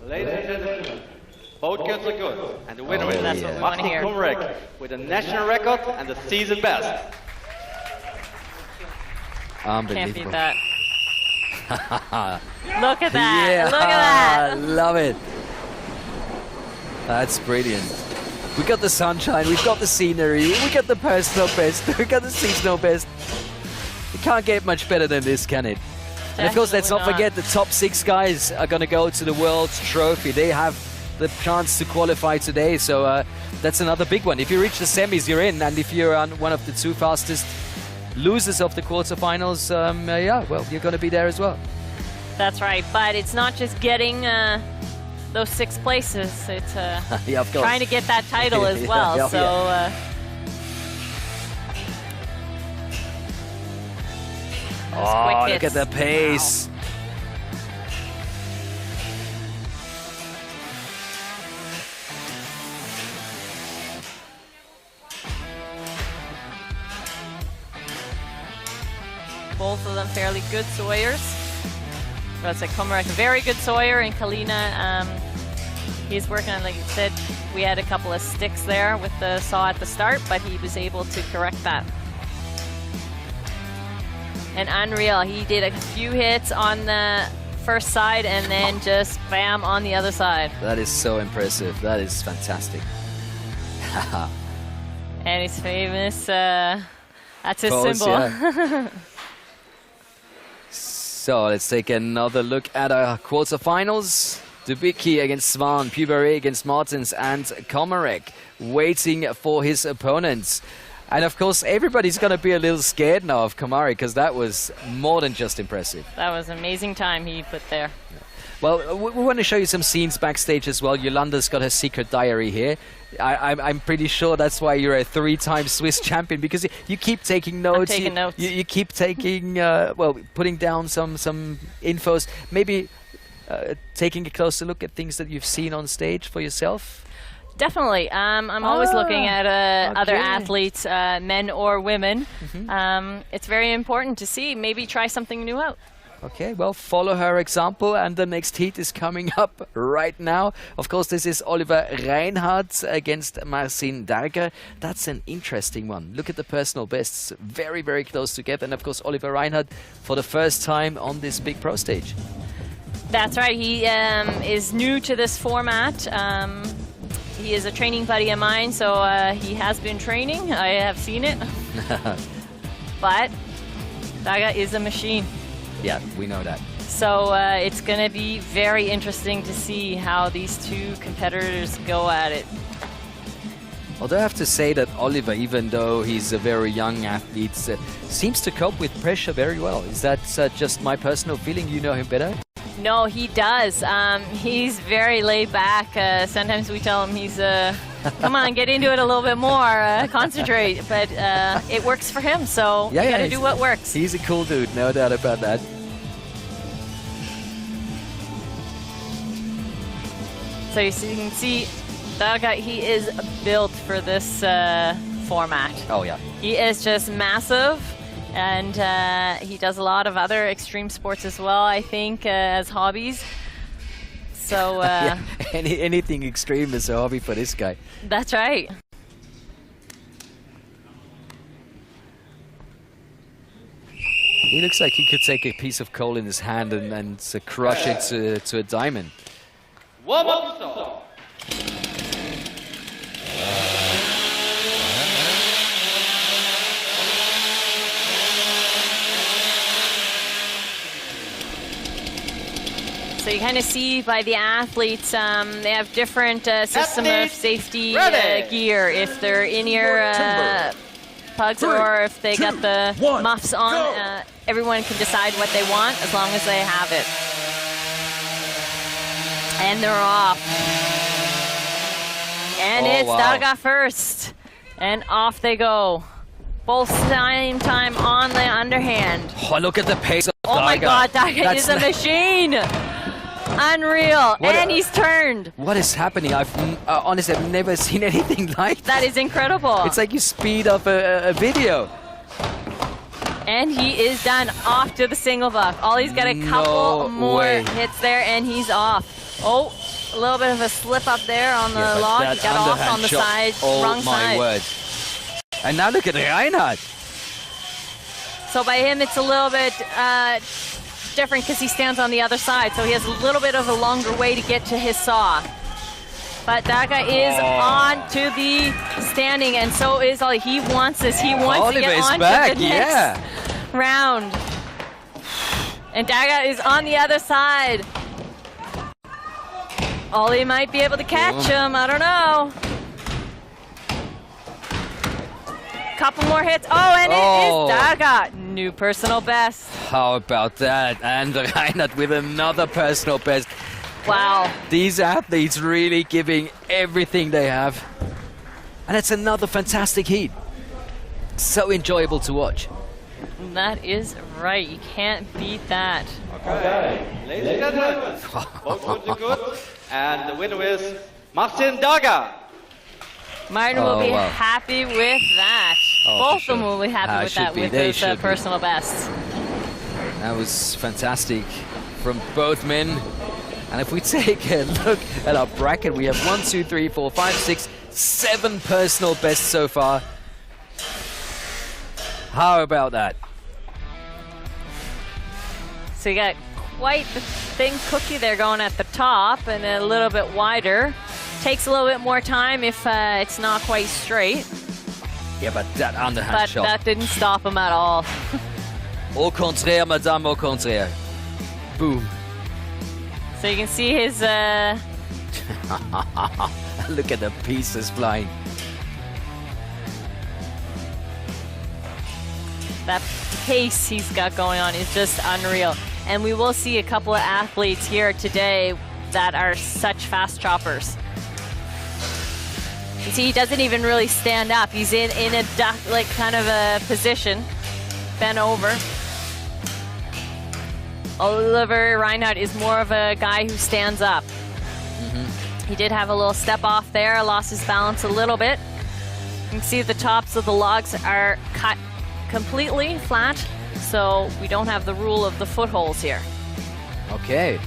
Ladies and gentlemen, both girls are good. And the winner Oh, is that's what we wanna Marcin hear. Komreck with a national record and the season best. Unbelievable. Can't beat that. Look at that. Yeah, Look at that. love it. That's brilliant. We got the sunshine, we've got the scenery, we got the personal best, we got the seasonal best. It can't get much better than this, can it? And of course, let's not Definitely forget the top 6 guys are going to go to the World Trophy. They have the chance to qualify today, so that's another big one. If you reach the semis, you're in, and if you're on one of the 2 fastest losers of the quarterfinals, yeah, well, you're going to be there as well. That's right, but it's not just getting those 6 places. It's Yeah, of course. trying to get that title as well. Yeah, so those quick Oh, hits. look at the pace. Both of them fairly good sawyers. That's a Komreck, very good sawyer, and Kalina, he's working on, like you said, we had a couple of sticks there with the saw at the start, but he was able to correct that. And unreal, he did a few hits on the first side and then just bam on the other side. That is so impressive. That is fantastic. And he's famous, that's his Pose, symbol. yeah. So let's take another look at our quarterfinals. Dobiki against Swan, Pugh against Martens, and Komarik waiting for his opponents. And of course, everybody's going to be a little scared now of Komarik because that was more than just impressive. That was an amazing time he put there. Well, we want to show you some scenes backstage as well. Yolanda's got her secret diary here. I'm pretty sure that's why you're a 3-time Swiss champion, because you keep taking notes. I'm taking notes. You keep taking, well, putting down some infos. Maybe taking a closer look at things that you've seen on stage for yourself. Definitely. I'm always looking at other okay. athletes, men or women. Mm-hmm. It's very important to see. Maybe try something new out. Okay, well, follow her example, and the next heat is coming up right now. Of course, this is Oliver Reinhardt against Marcin Darga. That's an interesting one. Look at the personal bests, very, very close together. And of course, Oliver Reinhardt for the first time on this big pro stage. That's right. He is new to this format. He is a training buddy of mine, so he has been training. I have seen it. But Darga is a machine. Yeah, we know that. So it's going to be very interesting to see how these two competitors go at it. Although I have to say that Oliver, even though he's a very young athlete, seems to cope with pressure very well. Is that just my personal feeling? You know him better? No, he does. He's very laid back. Sometimes we tell him he's, come on, get into it a little bit more, concentrate. But it works for him, so you gotta do what works. He's a cool dude, no doubt about that. So you can see, Darga, he is built for this format. Oh, yeah. He is just massive. And he does a lot of other extreme sports as well, I think, as hobbies. So yeah, anything extreme is a hobby for this guy. That's right. He looks like he could take a piece of coal in his hand and crush it to a diamond. Warm up stop. So you kind of see by the athletes, they have different system of safety gear. If they're in-ear pugs or if they got the muffs on, everyone can decide what they want as long as they have it. And they're off. And it's Darga first. And off they go. Both same time on the underhand. Oh, look at the pace of Oh Darga. my God, Darga is a machine. Unreal. And he's turned. What is happening? Honestly, I've never seen anything like that. That is incredible. It's like you speed up a video. And he is done, off to the single buck. He's got a couple more hits there, and he's off. Oh, a little bit of a slip up there on the log. He got off on the side, wrong side. Oh my word. And now look at Reinhardt. So by him, it's a little bit different because he stands on the other side. So he has a little bit of a longer way to get to his saw. But Darga is on to the standing, and so is Ollie. He wants this. He wants to get on to the next round. And Darga is on the other side. Ollie might be able to catch him. I don't know. Couple more hits. Oh, and it is Darga. New personal best. How about that? And Reinhardt with another personal best. Wow. These athletes really giving everything they have. And it's another fantastic heat. So enjoyable to watch. That is right. You can't beat that. Okay, ladies and gentlemen, both would be good. And the winner is Marcin Darga. Martin will be happy with that. Both of them will be happy with that, with his personal best. That was fantastic from both men. And if we take a look at our bracket, we have 1, 2, 3, 4, 5, 6, 7 personal bests so far. How about that? So you got quite the thin cookie there going at the top and a little bit wider. Takes a little bit more time if it's not quite straight. Yeah, but that underhand shot. But that didn't stop him at all. Au contraire, madame, au contraire. Boom. So you can see his... Look at the pieces flying. That pace he's got going on is just unreal. And we will see a couple of athletes here today that are such fast choppers. You see, he doesn't even really stand up. He's in a duck, like kind of a position, bent over. Oliver Reinhardt is more of a guy who stands up. He did have a little step off there, lost his balance a little bit. You can see the tops of the logs are cut completely flat, so we don't have the rule of the footholes here. Okay.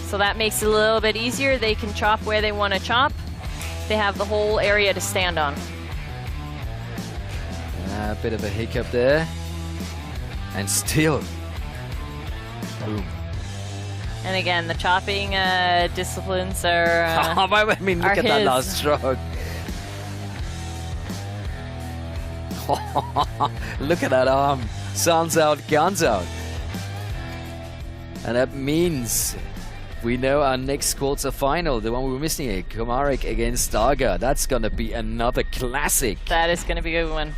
So that makes it a little bit easier. They can chop where they want to chop. They have the whole area to stand on. A bit of a hiccup there. And still. Boom. And again, the chopping disciplines are I mean, look at that his. last stroke. Look at that arm. Sounds out, guns out. And that means we know our next quarter-final, the one we were missing here, Komarik against Darga. That's going to be another classic. That is going to be a good one.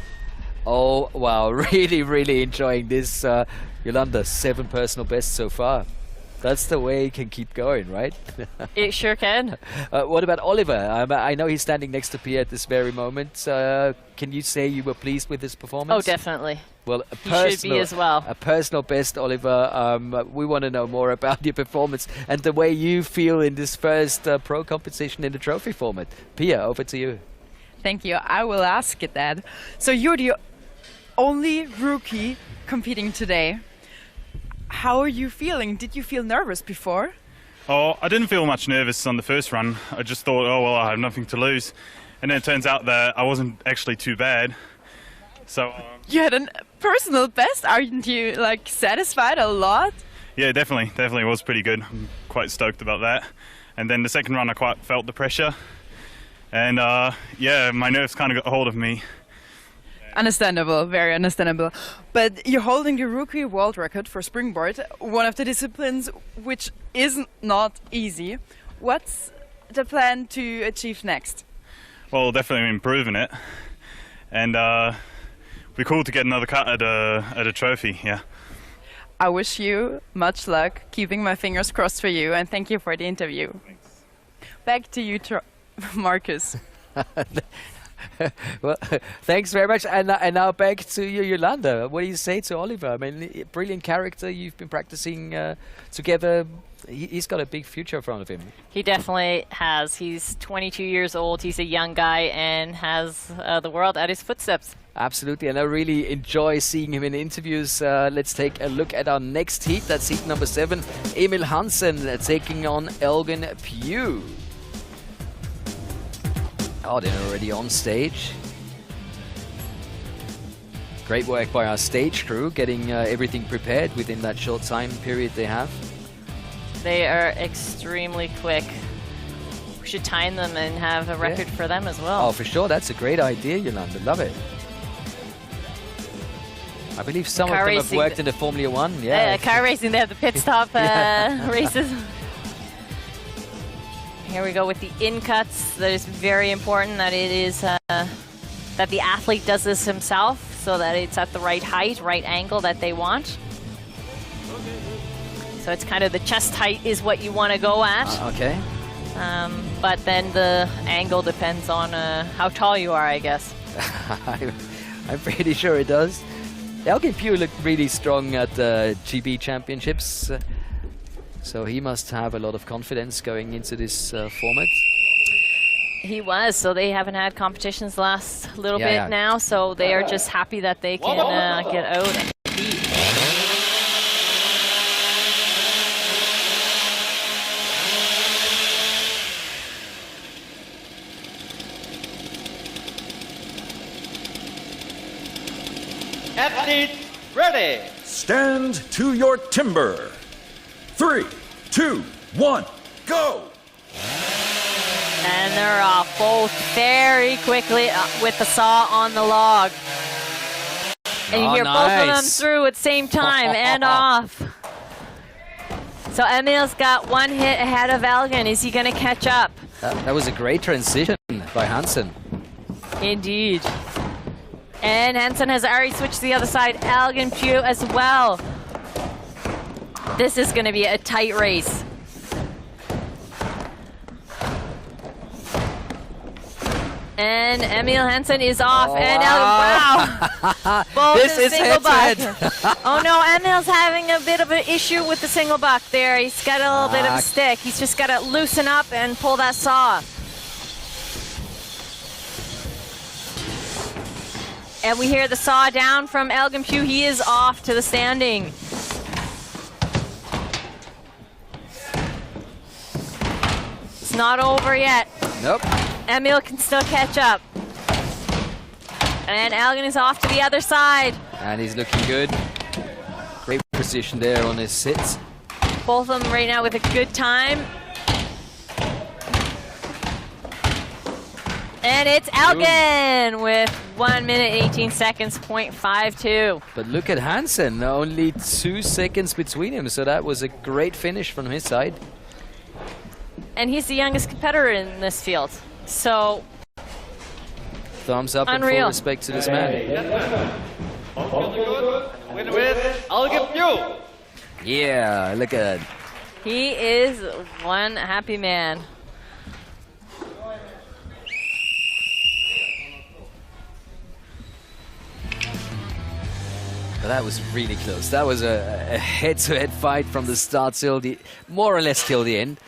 Oh, wow. Really, really enjoying this. Yolanda, 7 personal bests so far. That's the way it can keep going, right? It sure can. What about Oliver? I know he's standing next to Pia at this very moment. Can you say you were pleased with his performance? Oh, definitely. Well, He should be as well. A personal best, Oliver. We want to know more about your performance and the way you feel in this first pro competition in the trophy format. Pia, over to you. Thank you. I will ask it that. So you're the only rookie competing today. How are you feeling? Did you feel nervous before? Oh, I didn't feel much nervous on the first run. I just thought, oh, well, I have nothing to lose. And then it turns out that I wasn't actually too bad. So You had a personal best. Aren't you like satisfied a lot? yeah, definitely was pretty good. I'm quite stoked about that. And then the second run, I quite felt the pressure. And yeah, my nerves kind of got a hold of me. Understandable, very understandable. But you're holding the rookie world record for springboard, one of the disciplines which is not easy. What's the plan to achieve next? Well, definitely improving it. And it'd be cool to get another cut at a trophy, yeah. I wish you much luck, keeping my fingers crossed for you, and thank you for the interview. Thanks. Back to you, Marcus. Well, thanks very much. And now back to you, Yolanda. What do you say to Oliver? I mean, brilliant character. You've been practicing together. He's got a big future in front of him. He definitely has. He's 22 years old. He's a young guy and has the world at his footsteps. Absolutely, and I really enjoy seeing him in interviews. Let's take a look at our next heat. That's heat number 7. Emil Hansen taking on Elgin Pugh. Oh, they're already on stage. Great work by our stage crew, getting everything prepared within that short time period they have. They are extremely quick. We should time them and have a record for them as well. Oh, for sure. That's a great idea, Yolanda. Love it. I believe some of them have worked in the Formula 1. Yeah, car racing, they have the pit stop races. Here we go with the in-cuts. That is very important that it is that the athlete does this himself so that it's at the right height, right angle that they want. So it's kind of the chest height is what you want to go at. Okay. But then the angle depends on how tall you are, I guess. I'm pretty sure it does. Elgin Pugh looked really strong at the GB Championships. So he must have a lot of confidence going into this format. He was, so they haven't had competitions the last little bit now, so they are just happy that they can get out and compete. Athletes ready. Stand to your timber. 3, 2, 1, go! And they're off both very quickly with the saw on the log. And you hear both of them through at the same time and off. So Emil's got one hit ahead of Elgin. Is he going to catch up? That was a great transition by Hansen. Indeed. And Hansen has already switched to the other side. Elgin Pugh as well. This is going to be a tight race. And Emil Hansen is off. And wow. Both this is single buck. it. Oh no, Emil's having a bit of an issue with the single buck there. He's got a little bit of a stick. He's just got to loosen up and pull that saw. And we hear the saw down from Elgin Pugh. He is off to the standing. It's not over yet. Nope. Emil can still catch up. And Elgin is off to the other side. And he's looking good. Great position there on his hits. Both of them right now with a good time. And it's Elgin with 1 minute 18 seconds, 0.52. But look at Hansen, only 2 seconds between him, so that was a great finish from his side. And he's the youngest competitor in this field, so thumbs up unreal. And full respect to this man. Winner with Elgin Pugh. Yeah, look at that. He is one happy man. But that was really close. That was a head-to-head fight from the start till the, more or less till the end.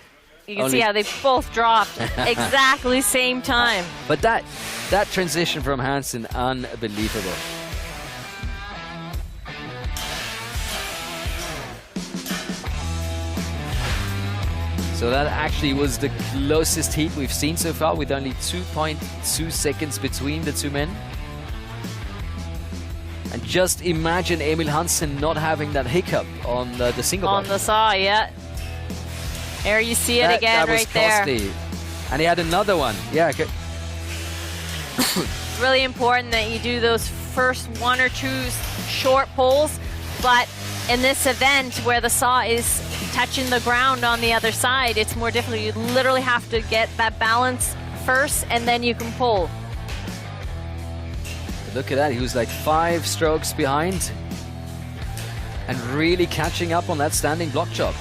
You can see how they both dropped exactly same time. But that transition from Hansen, unbelievable. So that actually was the closest heat we've seen so far, with only 2.2 seconds between the two men. And just imagine Emil Hansen not having that hiccup on the single on bar. the saw, yeah. There you see it again, right there. And he had another one. Yeah. Okay. It's really important that you do those first 1 or 2 short pulls, but in this event where the saw is touching the ground on the other side, it's more difficult. You literally have to get that balance first, and then you can pull. Look at that, he was like 5 strokes behind and really catching up on that standing block chop.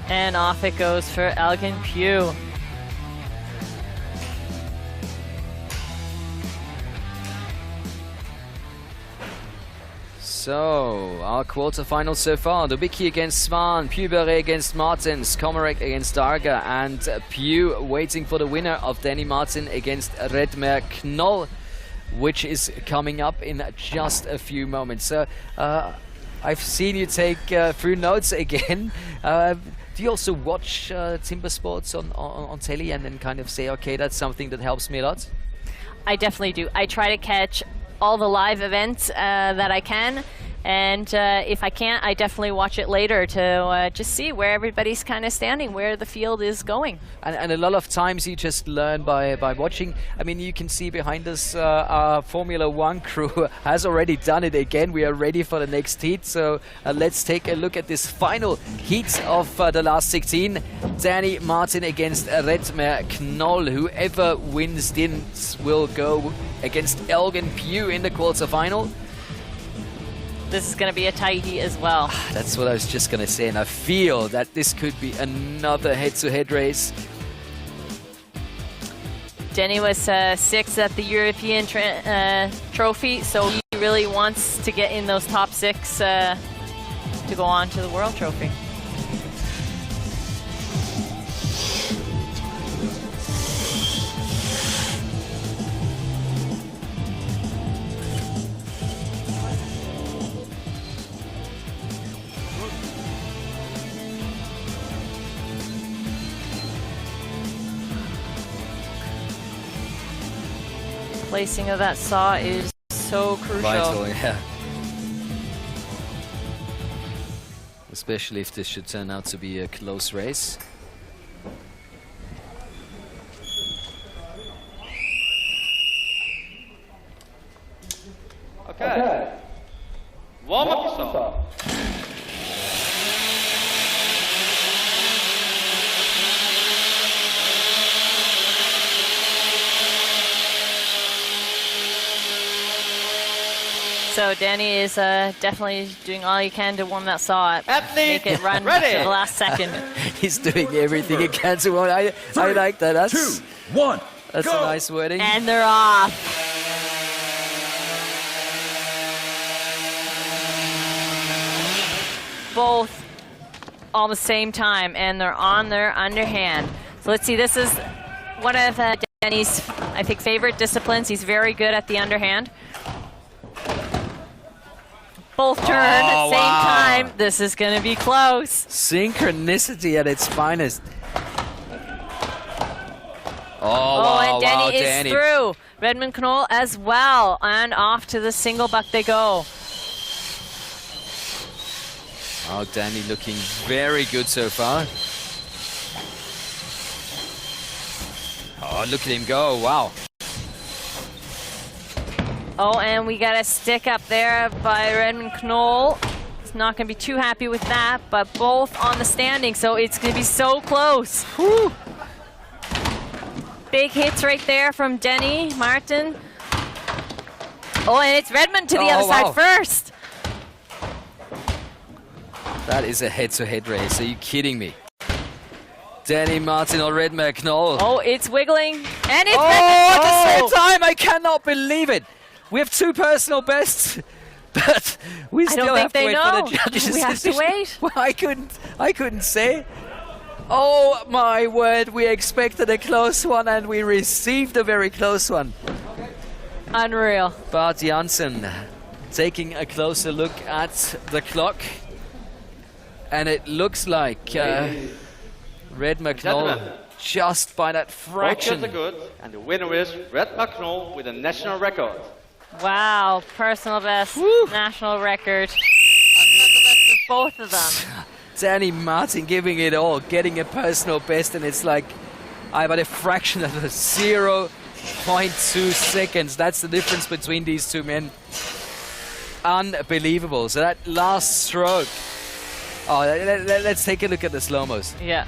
And off it goes for Elgin Pugh. So, our quarterfinals so far: Dobiki against Swan, Pugh against Martens, Komreck against Darga, and Pugh waiting for the winner of Danny Martin against Mcnull, which is coming up in just a few moments. So, I've seen you take through notes again. Do you also watch timber sports on telly and then kind of say, okay, that's something that helps me a lot? I definitely do. I try to catch all the live events that I can, and if I can't, I definitely watch it later to just see where everybody's kind of standing, where the field is going. And a lot of times you just learn by watching. I mean, you can see behind us our Formula One crew has already done it again. We are ready for the next heat, so let's take a look at this final heat of the last 16. Danny Martin against Mcnull. Whoever wins this will go against Elgin Pugh in the quarterfinal. This is going to be a tight heat as well. That's what I was just going to say, and I feel that this could be another head-to-head race. Denny was 6th at the European trophy, so he really wants to get in those top 6 to go on to the World Trophy. Placing of that saw is so crucial. Vital, yeah. Especially if this should turn out to be a close race. Okay. Warm up saw. So Danny is definitely doing all he can to warm that saw up, make it run ready. to the last second. He's doing everything he can to warm. I like that. That's 2, 1, that's go. a nice wording. And they're off. both all the same time, and they're on their underhand. So let's see, this is one of Denny's, I think, favorite disciplines. He's very good at the underhand. Both turn at the same time. This is going to be close. Synchronicity at its finest. And Denny is through. Mcnull as well, and off to the single buck they go. Oh, Danny looking very good so far. Oh, look at him go, wow. Oh, and we got a stick up there by Mcnull. He's not going to be too happy with that, but both on the standing, so it's going to be so close. Whew. Big hits right there from Denny, Martin. Oh, and it's Redmond to the other side first. That is a head-to-head race. Are you kidding me? Danny, Martin, or Mcnull. Oh, it's wiggling. And it's at the same time. I cannot believe it. We have 2 personal bests, but we still have to wait for the judges' We have to wait. Well, I couldn't say. Oh my word, we expected a close one and we received a very close one. Unreal. Bart Janssen taking a closer look at the clock. And it looks like Mcnull just by that fraction. Both good, and the winner is Mcnull with a national record. Wow, personal best, national record. Both of them. Danny Martin giving it all, getting a personal best, and it's like, about a fraction of 0.2 seconds. That's the difference between these two men. Unbelievable. So that last stroke. Oh, let's take a look at the slow-mos. Yeah.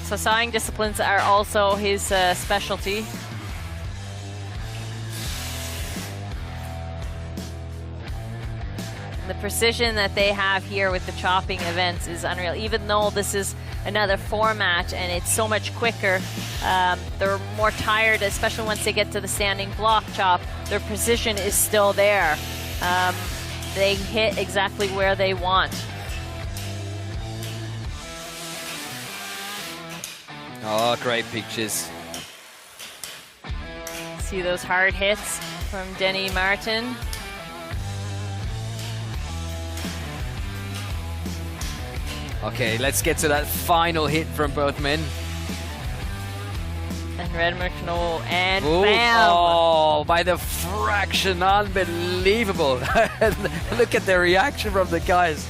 So sawing disciplines are also his specialty. The precision that they have here with the chopping events is unreal. Even though this is another format and it's so much quicker, they're more tired, especially once they get to the standing block chop. Their precision is still there. They hit exactly where they want. Oh, great pictures. See those hard hits from Denny Martin. Okay, let's get to that final hit from both men. And Mcnull, and bam! Oh, by the fraction, unbelievable. Look at the reaction from the guys.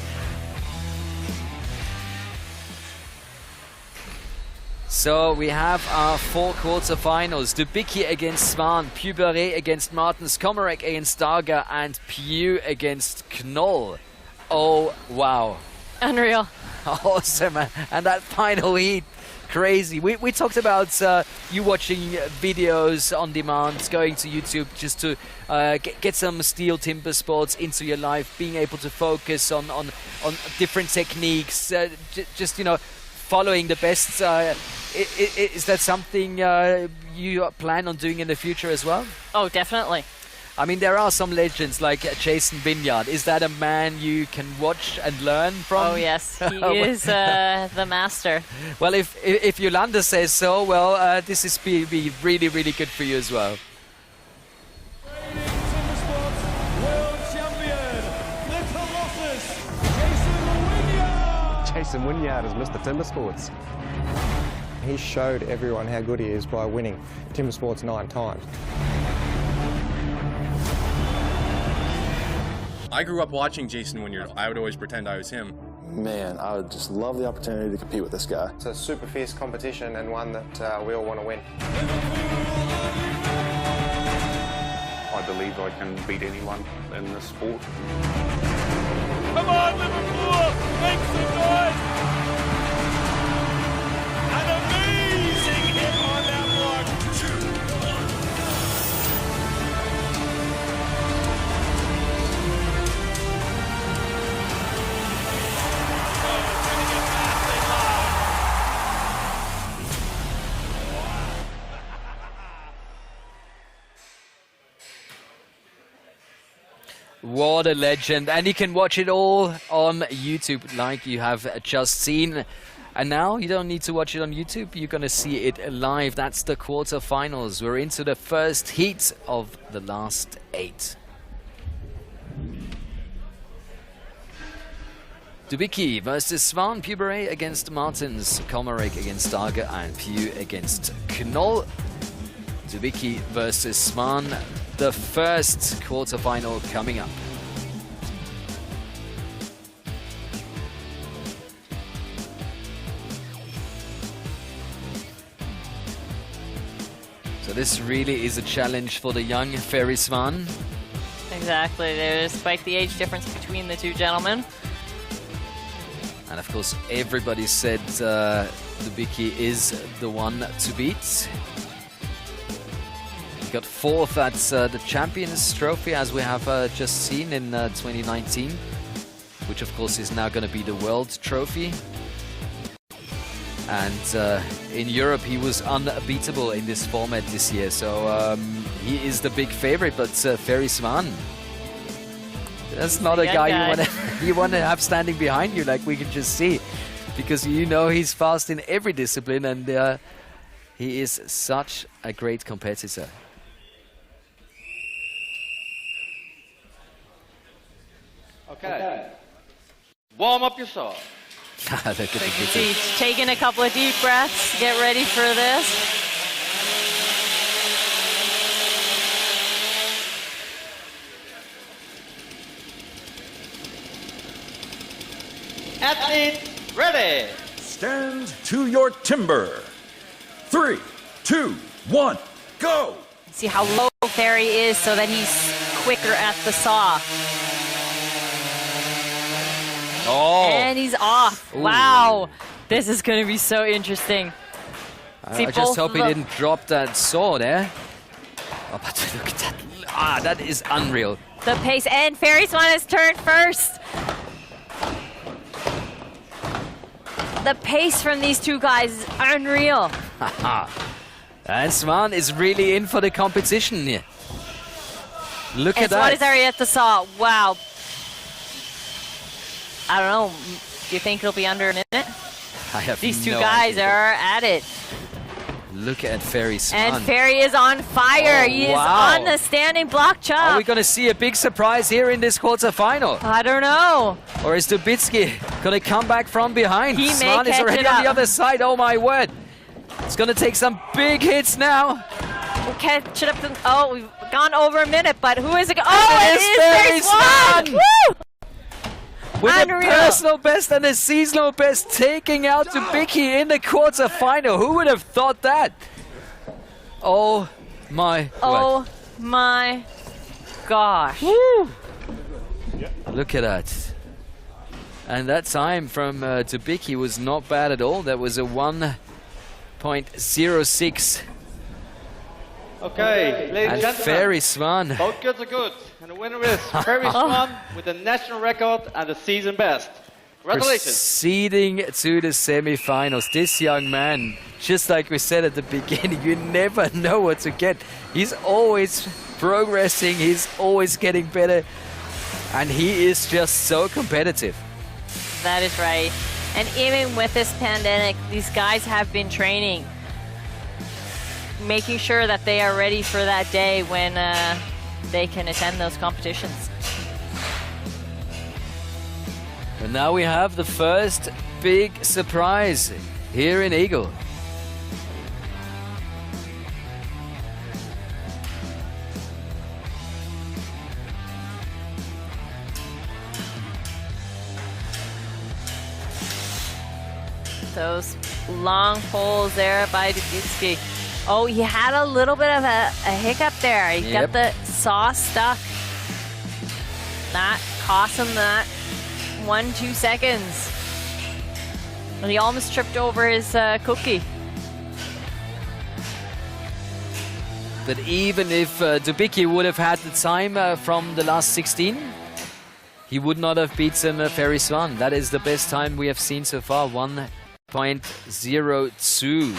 So we have our 4 quarterfinals. Dobiki against Swan, Pugh against Martens, Komreck against Darga, and Pugh against Mcnull. Oh, wow. Unreal. Awesome, and that final heat, crazy. We talked about you watching videos on demand, going to YouTube just to get some STIHL Timber Sports into your life, being able to focus on different techniques, just, you know, following the best. Is that something you plan on doing in the future as well? Oh, definitely. I mean, there are some legends like Jason Vineyard. Is that a man you can watch and learn from? Oh, yes. He is the master. Well, if Yolanda says so, well, this is be really, really good for you as well. Timbersports World Champion, the Colossus, Jason Vineyard! Jason Vineyard is Mr. Timbersports. He showed everyone how good he is by winning Timbersports 9 times. I grew up watching Jason Vineyard. I would always pretend I was him. Man, I would just love the opportunity to compete with this guy. It's a super fierce competition and one that we all want to win. I believe I can beat anyone in this sport. Come on, Liverpool! Make some noise! An amazing hit on that block. What a legend. And you can watch it all on YouTube like you have just seen. And now you don't need to watch it on YouTube. You're going to see it live. That's the quarterfinals. We're into the first heat of the last 8. Dobiki versus Swan, Pugh against Martens, Komarik against Darga, and Pugh against Mcnull. Dobiki versus Swan, the first quarterfinal coming up. So this really is a challenge for the young Ferry Swan. Exactly, despite the age difference between the two gentlemen. And of course, everybody said Dobiki is the one to beat. He got 4th at the Champions Trophy, as we have just seen in 2019, which of course is now going to be the World Trophy. And in Europe, he was unbeatable in this format this year. So he is the big favorite, but Ferry Swan, that's not a guy you want to have standing behind you, like we can just see, because you know he's fast in every discipline, and he is such a great competitor. Okay. Warm up your sword. Look at He's taking a couple of deep breaths. Get ready for this. Athlete ready. Stand to your timber. 3, 2, 1, go. See how low Ferry is so that he's quicker at the saw. Oh. And he's off. Ooh. Wow. This is going to be so interesting. I just hope he didn't drop that saw there. Oh, but look at that. Ah, that is unreal. The pace, and Ferry Swan has turned first. The pace from these two guys is unreal. And Swan is really in for the competition here. Look at that. Swan is already at the saw. Wow. I don't know. Do you think it'll be under a minute? I have These two no guys idea. are at it. Look at Ferry Swan. And Ferry is on fire. Oh, He is wow. on the standing block chop. Are we going to see a big surprise here in this quarterfinal? I don't know. Or is Dobiki going to come back from behind? He may Swan is catch already it on the up. other side. Oh my word. It's going to take some big hits now. We'll catch it up. Oh, we've gone over a minute, but who is it? Oh, And it is Ferry Swan! Woo! With Unreal. a personal best and a seasonal best, taking out Dobiki in the quarterfinal. Who would have thought that? Oh my word. Oh my gosh. Woo! Look at that. And that time from Dobiki was not bad at all. That was a 1.06. Okay, ladies and And gentlemen. Ferry Swan. Both goods are good. And the winner is Ferry Swan with the national record and the season best. Congratulations. Proceeding to the semi-finals. This young man, just like we said at the beginning, you never know what to get. He's always progressing. He's always getting better. And he is just so competitive. That is right. And even with this pandemic, these guys have been training, making sure that they are ready for that day when they can attend those competitions. And now we have the first big surprise here in Eagle. Those long poles there by Dobiki. Oh, he had a little bit of a hiccup there. He got the saw stuck. That cost him that 1-2 seconds. And he almost tripped over his cookie. But even if Dobiki would have had the time from the last 16, he would not have beaten Ferry Swan. That is the best time we have seen so far, 1.02.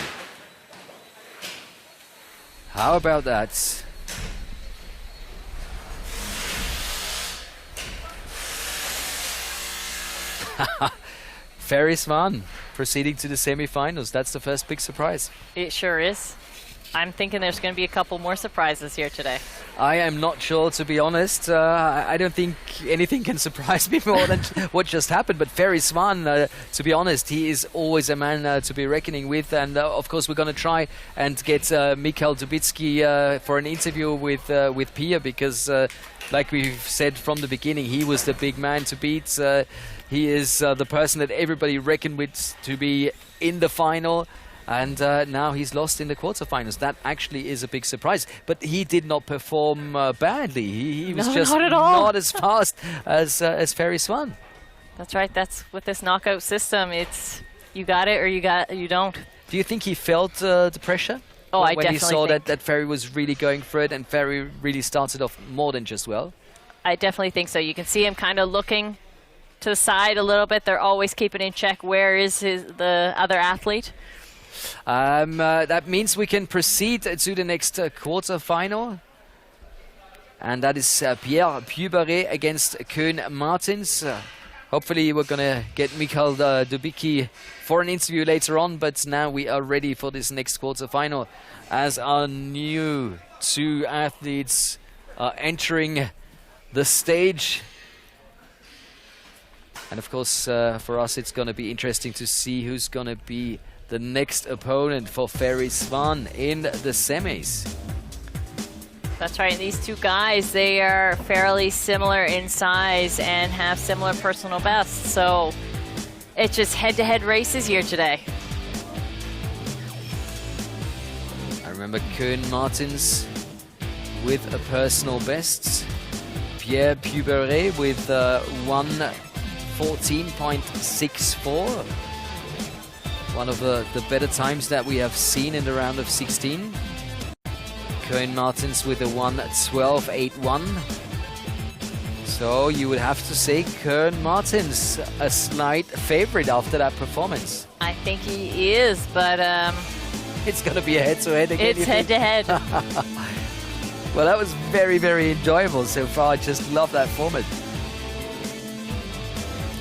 How about that? Ferry Swan proceeding to the semi-finals. That's the first big surprise. It sure is. I'm thinking there's going to be a couple more surprises here today. I am not sure, to be honest. I don't think anything can surprise me more than what just happened. But Ferry Swan, to be honest, he is always a man to be reckoning with. And of course, we're going to try and get Mcnull Dobiki for an interview with Pugh, because like we've said from the beginning, he was the big man to beat. He is the person that everybody reckoned with to be in the final. And now he's lost in the quarterfinals. That actually is a big surprise. But he did not perform badly. He was just not as fast as Ferry Swan. That's right. That's with this knockout system. It's you got it or you don't. Do you think he felt the pressure? Oh, I when definitely he saw think that Ferry was really going for it, and Ferry really started off more than just well? I definitely think so. You can see him kind of looking to the side a little bit. They're always keeping in check. Where is the other athlete? That means we can proceed to the next quarter-final. And that is Pierre Pugh against Koehn Martens. Hopefully we're going to get Mcnull Dobiki for an interview later on, but now we are ready for this next quarter-final as our new two athletes are entering the stage. And of course, for us, it's going to be interesting to see who's going to be the next opponent for Ferry Swan in the semis. That's right. And these two guys, they are fairly similar in size and have similar personal bests. So it's just head-to-head races here today. I remember Koehn Martens with a personal best. Pierre Pugh with 1:14.64. One of the better times that we have seen in the round of 16. Koehn Martens with a 1:12.81. So you would have to say Koehn Martens a slight favorite after that performance. I think he is, but it's going to be a head-to-head again. It's head-to-head. Well, that was very, very enjoyable so far. I just love that format.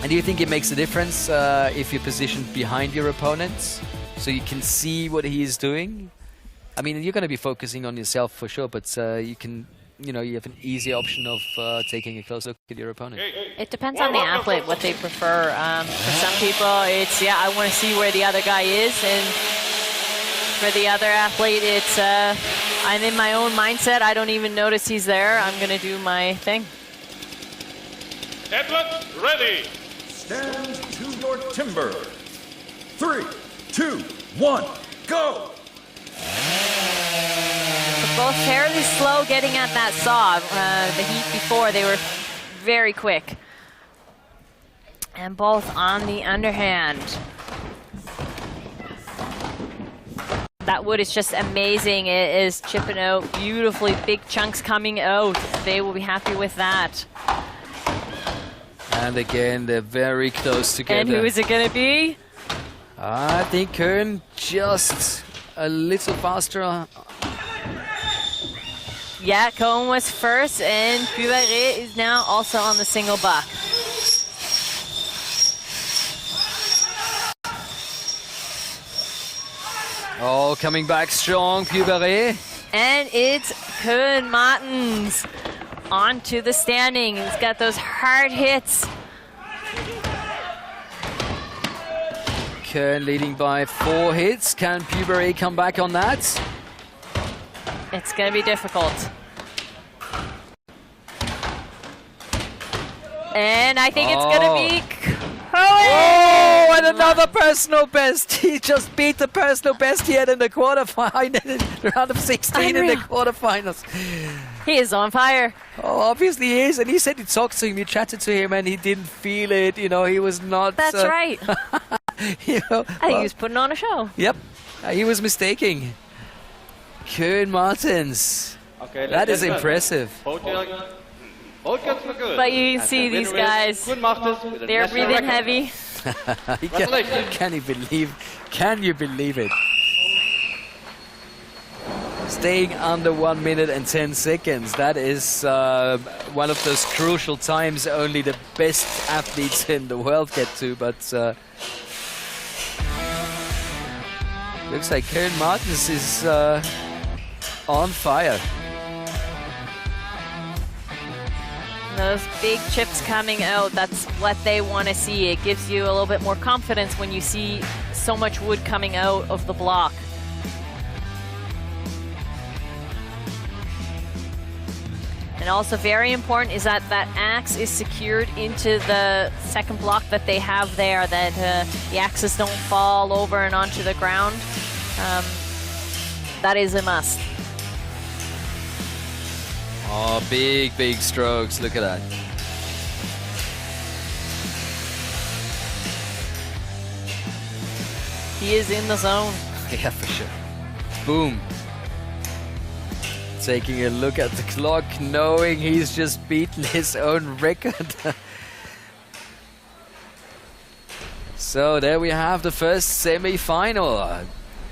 And do you think it makes a difference if you're positioned behind your opponent so you can see what he is doing? I mean, you're going to be focusing on yourself for sure, but you can, you have an easy option of taking a close look at your opponent. It depends on the athlete, what they prefer. For some people, it's, yeah, I want to see where the other guy is. And for the other athlete, it's, I'm in my own mindset. I don't even notice he's there. I'm going to do my thing. Athlete ready. Stand to your timber. 3, 2, 1, go! They're both fairly slow getting at that saw. The heat before, they were very quick. And both on the underhand. That wood is just amazing. It is chipping out beautifully. Big chunks coming out. They will be happy with that. And again, they're very close together. And who is it going to be? I think Koehn just a little faster. Yeah, Koehn was first, and Pugh is now also on the single buck. Oh, coming back strong, Pugh. And it's Koehn Martens onto the standing. He's got those hard hits. Koehn leading by 4 hits. Can Pugh come back on that? It's going to be difficult. And I think it's going to be Oh, and another personal best. He just beat the personal best he had in the quarterfinal, in the round of 16 in the quarterfinals. He is on fire. Oh, obviously he is. And he said he talked to him, you chatted to him, and he didn't feel it. He was not... That's right. I think he was putting on a show. Yep. He was mistaking. Koehn Martens. Okay, that is impressive. Both guns were good. But you can see these guys, they're breathing heavy. Can you believe it? staying under 1 minute and 10 seconds. That is one of those crucial times only the best athletes in the world get to, but looks like Kuhn Martens is on fire. Those big chips coming out, that's what they want to see. It gives you a little bit more confidence when you see so much wood coming out of the block. And also very important is that that axe is secured into the second block that they have there, that the axes don't fall over and onto the ground. That is a must. Oh, big, big strokes. Look at that. He is in the zone. Yeah, for sure. Boom. Taking a look at the clock, knowing he's just beaten his own record. So there we have the first semi-final.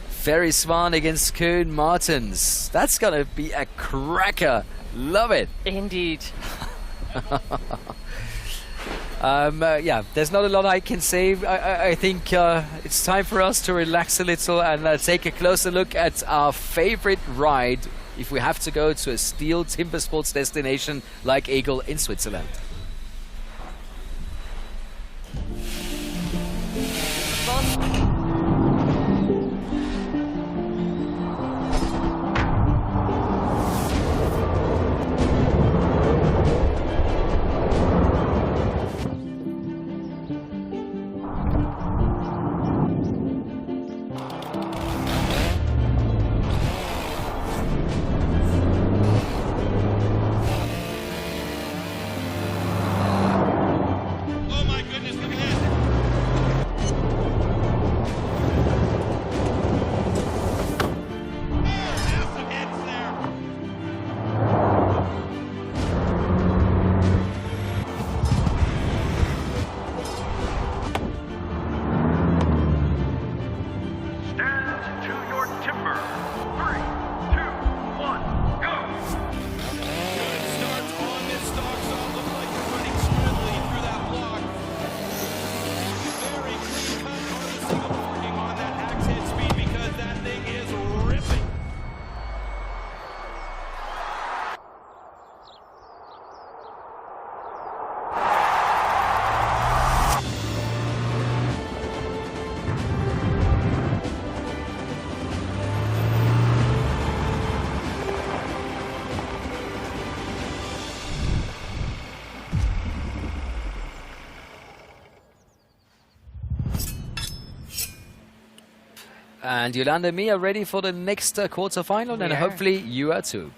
Ferry Swan against Kuhn Martens. That's gonna be a cracker. Love it. Indeed. Yeah, there's not a lot I can say. I think it's time for us to relax a little and take a closer look at our favorite ride if we have to go to a STIHL Timbersports destination like Eagle in Switzerland. And Yolanda and me are ready for the next quarterfinal, and hopefully you are too.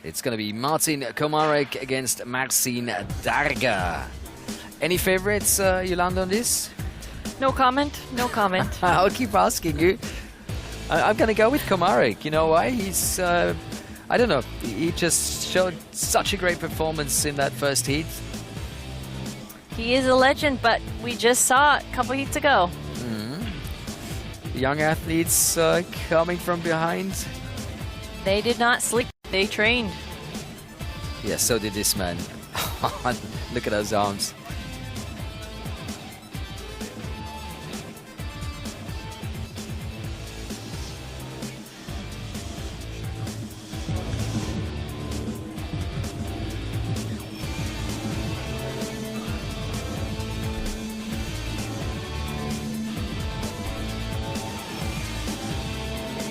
It's going to be Martin Komarik against Marcin Darga. Any favorites, Yolanda, on this? No comment, no comment. I'll keep asking you. I'm going to go with Komarik. You know why? He's, I don't know, he just showed such a great performance in that first heat. He is a legend, but we just saw it a couple heats ago. Young athletes coming from behind. They did not sleep, they trained. Yeah, so did this man. Look at those arms.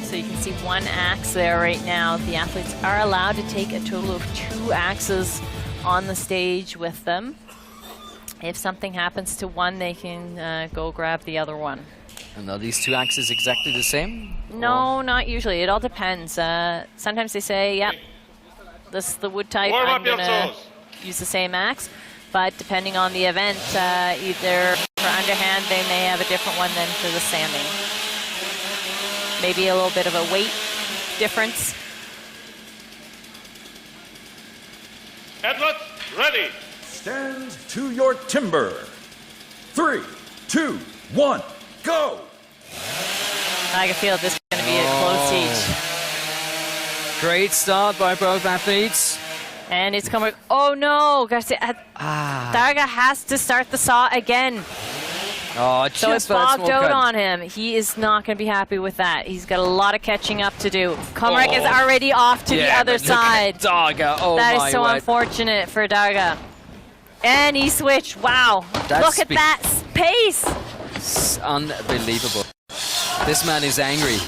So you can see one axe there right now. The athletes are allowed to take a total of 2 axes on the stage with them. If something happens to one, they can go grab the other one. And are these 2 axes exactly the same? No, not usually. It all depends. Sometimes they say, yep, this is the wood type, I'm going to use the same axe. But depending on the event, either for underhand, they may have a different one than for the sanding. Maybe a little bit of a weight difference. Edward, ready. Stand to your timber. 3, 2, 1, go. I can feel this is going be a close heat. Great start by both athletes. And it's coming. Oh no, Darga has to start the saw again. Oh, so it's bogged out on him. He is not going to be happy with that. He's got a lot of catching up to do. Komreck is already off to the other side. Darga, oh that my is so word. Unfortunate for Darga. And he switched. Wow. Look at that pace. It's unbelievable. This man is angry.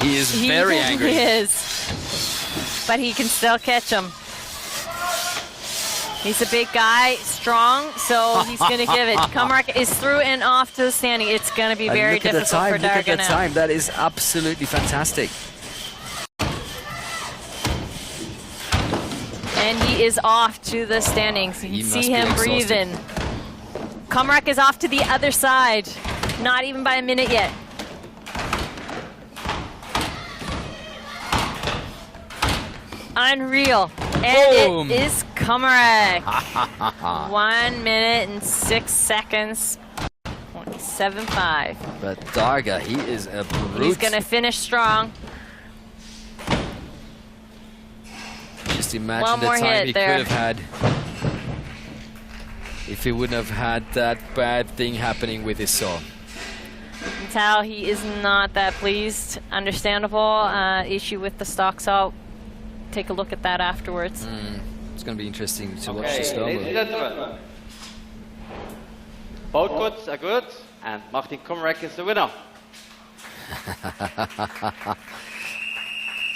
He is very angry. He is. But he can still catch him. He's a big guy, strong, so he's going to give it. Komreck is through and off to the standing. It's going to be very difficult for Darga now. Look at the time. That is absolutely fantastic. And he is off to the standings. You see him breathing. Komreck is off to the other side. Not even by a minute yet. Unreal. And it is Komreck. 1 minute and 6 seconds. 7.5. But Darga, he is a brute. He's going to finish strong. Just imagine the time he could have had if he wouldn't have had that bad thing happening with his saw. You can tell he is not that pleased. Understandable issue with the stock saw. Take a look at that afterwards. It's going to be interesting to watch the slow-mo. Ladies and gentlemen, both goods are good, and Martin Komreck is the winner.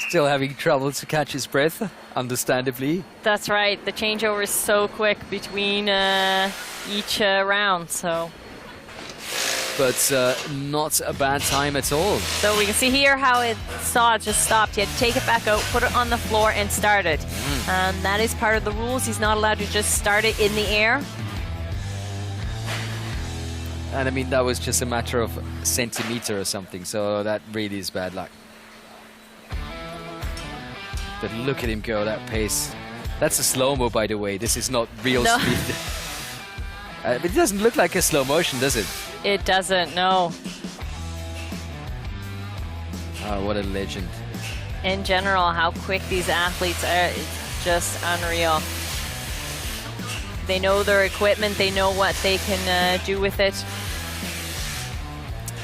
Still having trouble to catch his breath, understandably. That's right. The changeover is so quick between each round, so. But not a bad time at all. So we can see here how it saw just stopped. He had to take it back out, put it on the floor, and start it. That is part of the rules. He's not allowed to just start it in the air. And I mean, that was just a matter of a centimeter or something, so that really is bad luck. But look at him go, that pace. That's a slow-mo, by the way. This is not real speed. It doesn't look like a slow motion, does it? It doesn't, no. Oh, what a legend. In general, how quick these athletes are, it's just unreal. They know their equipment, they know what they can do with it.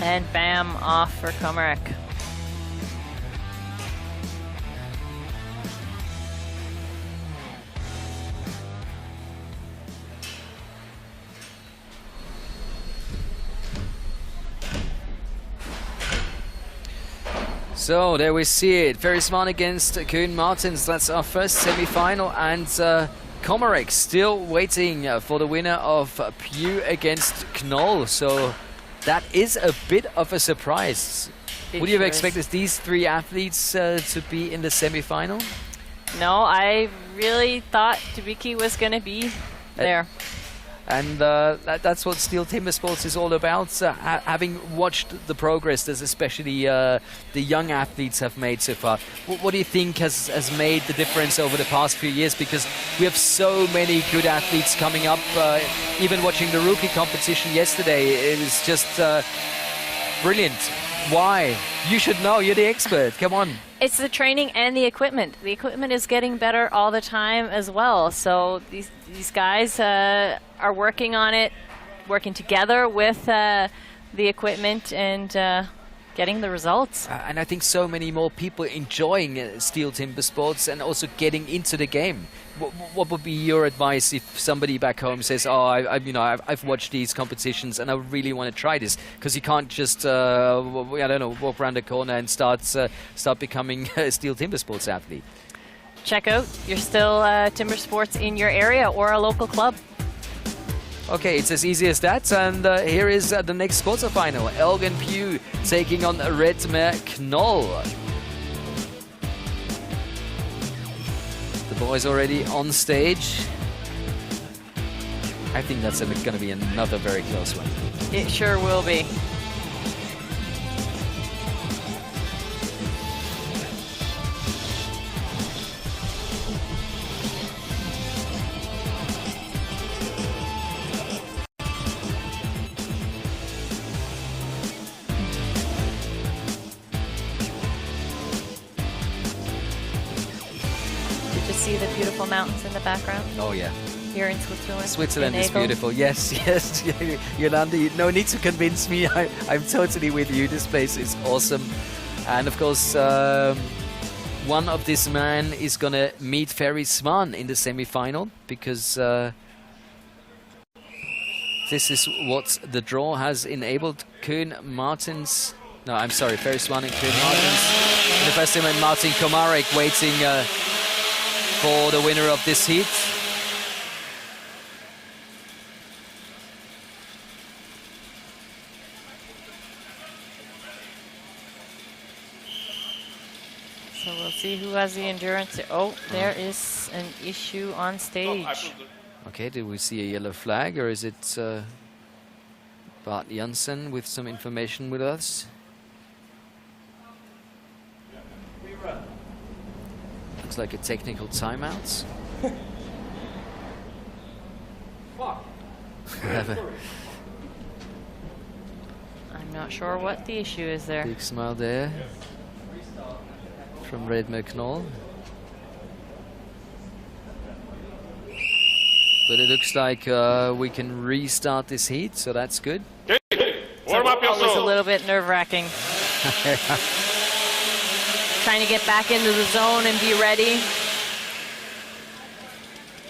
And bam, off for Komreck. So there we see it. Ferry Swan against Kuhn Martens. That's our first semi-final, and Komarik still waiting for the winner of Pugh against Mcnull. So that is a bit of a surprise. Would you have expected these three athletes to be in the semi-final? No, I really thought Dobiki was going to be there. And that's what STIHL Timbersports is all about. Having watched the progress that especially the young athletes have made so far, what do you think has made the difference over the past few years? Because we have so many good athletes coming up. Even watching the rookie competition yesterday, it was just brilliant. Why? You should know. You're the expert. Come on. It's the training and the equipment. The equipment is getting better all the time as well. So these guys are working on it, working together with the equipment and getting the results. And I think so many more people enjoying STIHL Timbersports and also getting into the game. What would be your advice if somebody back home says, "Oh, I've watched these competitions and I really want to try this"? Because you can't just, I don't know, walk around the corner and start becoming a STIHL Timbersports athlete. Check out your STIHL Timbersports in your area or a local club. Okay, it's as easy as that. And here is the next quarterfinal. Elgin Pugh taking on Mcnull. The boys already on stage. I think that's going to be another very close one. It sure will be. see the beautiful mountains in the background? Oh yeah. Here in Switzerland. Switzerland in is Elgin. beautiful. Yes, yes. Yolanda, no need to convince me. I'm totally with you. This place is awesome. And of course, one of these men is going to meet Ferry Swan in the semi-final because this is what the draw has enabled. Kuhn, Martens... No, I'm sorry, Ferry Swan and Kuhn Martens in the first team, and Martin Komarik waiting for the winner of this heat. So we'll see who has the endurance. Oh, there is an issue on stage. Okay, did we see a yellow flag, or is it Bart Janssen with some information with us? Looks like a technical timeout. I'm not sure what the issue is there. Big smile there from Red Mcnull. But it looks like we can restart this heat, so that's good. Warm up yourself. Always a little bit nerve-wracking. Trying to get back into the zone and be ready.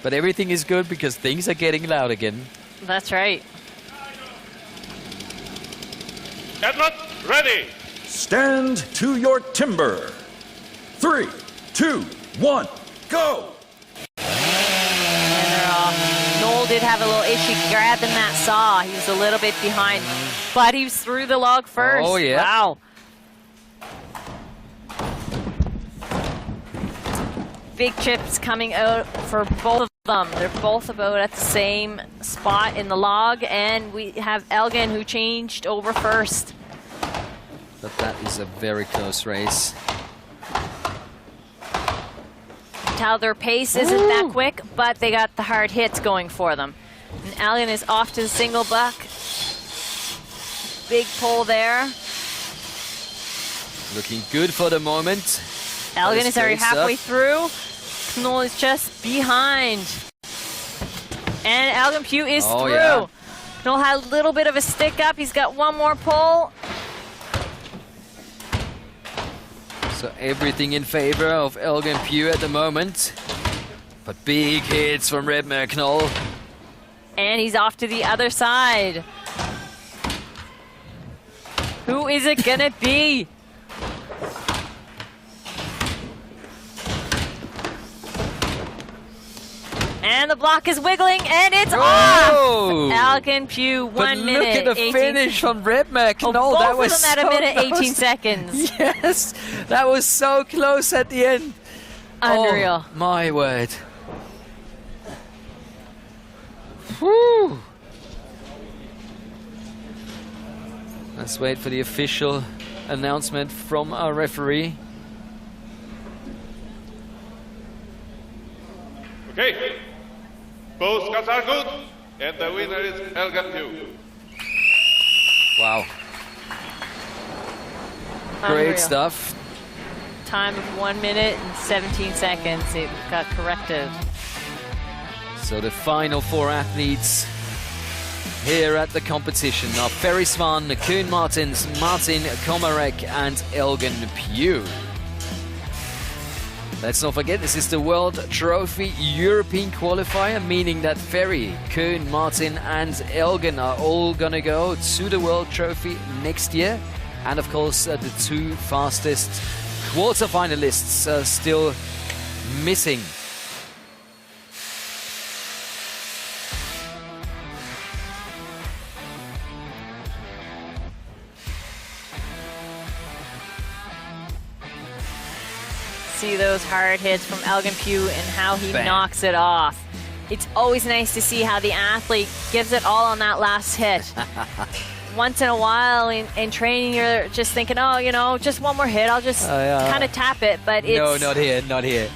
But everything is good because things are getting loud again. That's right. Edward, ready. Stand to your timber. 3, 2, 1, go! And they're off. Noel did have a little issue grabbing that saw. He was a little bit behind, but he was through the log first. Oh, yeah. Wow. Big chips coming out for both of them. They're both about at the same spot in the log, and we have Elgin who changed over first. But that is a very close race. How their pace isn't that quick, but they got the hard hits going for them. And Elgin is off to the single buck. Big pull there. Looking good for the moment. Elgin is already halfway through. Mcnull is just behind. And Elgin Pugh is through. Yeah. Mcnull had a little bit of a stick up. He's got one more pull. So everything in favor of Elgin Pugh at the moment. But big hits from Red Mcnull. And he's off to the other side. Who is it gonna be? And the block is wiggling, and it's off! Elgin Pugh, 1 minute. Look at the 18 finish from Red Mcnull. both That was of them at a minute, 18 seconds. Yes, that was so close at the end. Unreal. Oh, my word. Whew. Let's wait for the official announcement from our referee. Okay. Both cuts are good, and the winner is Elgin Pugh. Wow. Unreal. Great stuff. Time of 1 minute and 17 seconds. It got corrected. So the final 4 athletes here at the competition are Ferry Swan, Kuhn Martens, Martin Komreck, and Elgin Pugh. Let's not forget, this is the World Trophy European Qualifier, meaning that Ferry, Kuhn, Martin, and Elgin are all gonna go to the World Trophy next year. And of course, the 2 fastest quarterfinalists are still missing. See those hard hits from Elgin Pugh and how he Bam. knocks it off. It's always nice to see how the athlete gives it all on that last hit. Once in a while in training, you're just thinking, oh, you know, just one more hit. I'll just kind of tap it, but it's No, not here, not here.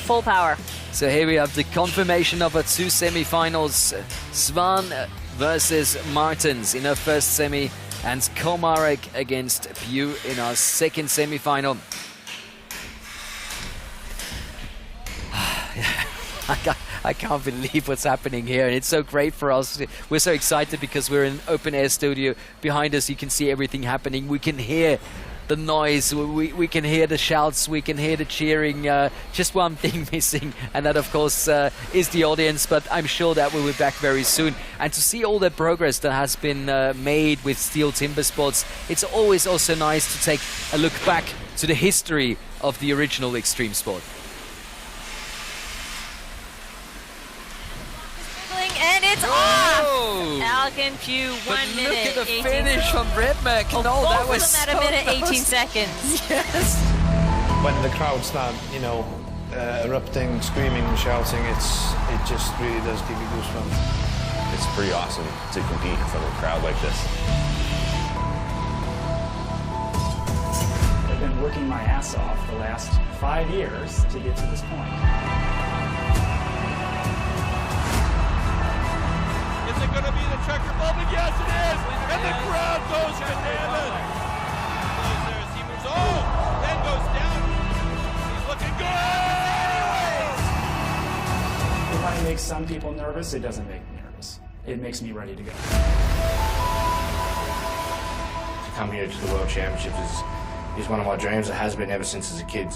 full power. So here we have the confirmation of our 2 semi-finals. Swan versus Martens in our first semi, and Komarik against Pugh in our second semi-final. I can't believe what's happening here, and it's so great for us. We're so excited because we're in an open-air studio. Behind us, you can see everything happening. We can hear the noise, we can hear the shouts, we can hear the cheering. Just one thing missing, and that of course is the audience, but I'm sure that we'll be back very soon. And to see all the progress that has been made with STIHL Timbersports, it's always also nice to take a look back to the history of the original extreme sport. And it's off! Elgin, Pugh, 1 minute. Look at the 18 finish from Mcnull. No, that was at a minute, 18 seconds. Yes. When the crowd start, you know, erupting, screaming, shouting, it just really does give you goosebumps. It's pretty awesome to compete in front of a crowd like this. I've been working my ass off the last 5 years to get to this point. Is it going to be the checker moment? Yes, it is! And the crowd goes bananas! He moves on, then goes down. He's looking good! If I make some people nervous, it doesn't make me nervous. It makes me ready to go. To come here to the World Championships is one of my dreams. It has been ever since as a kid.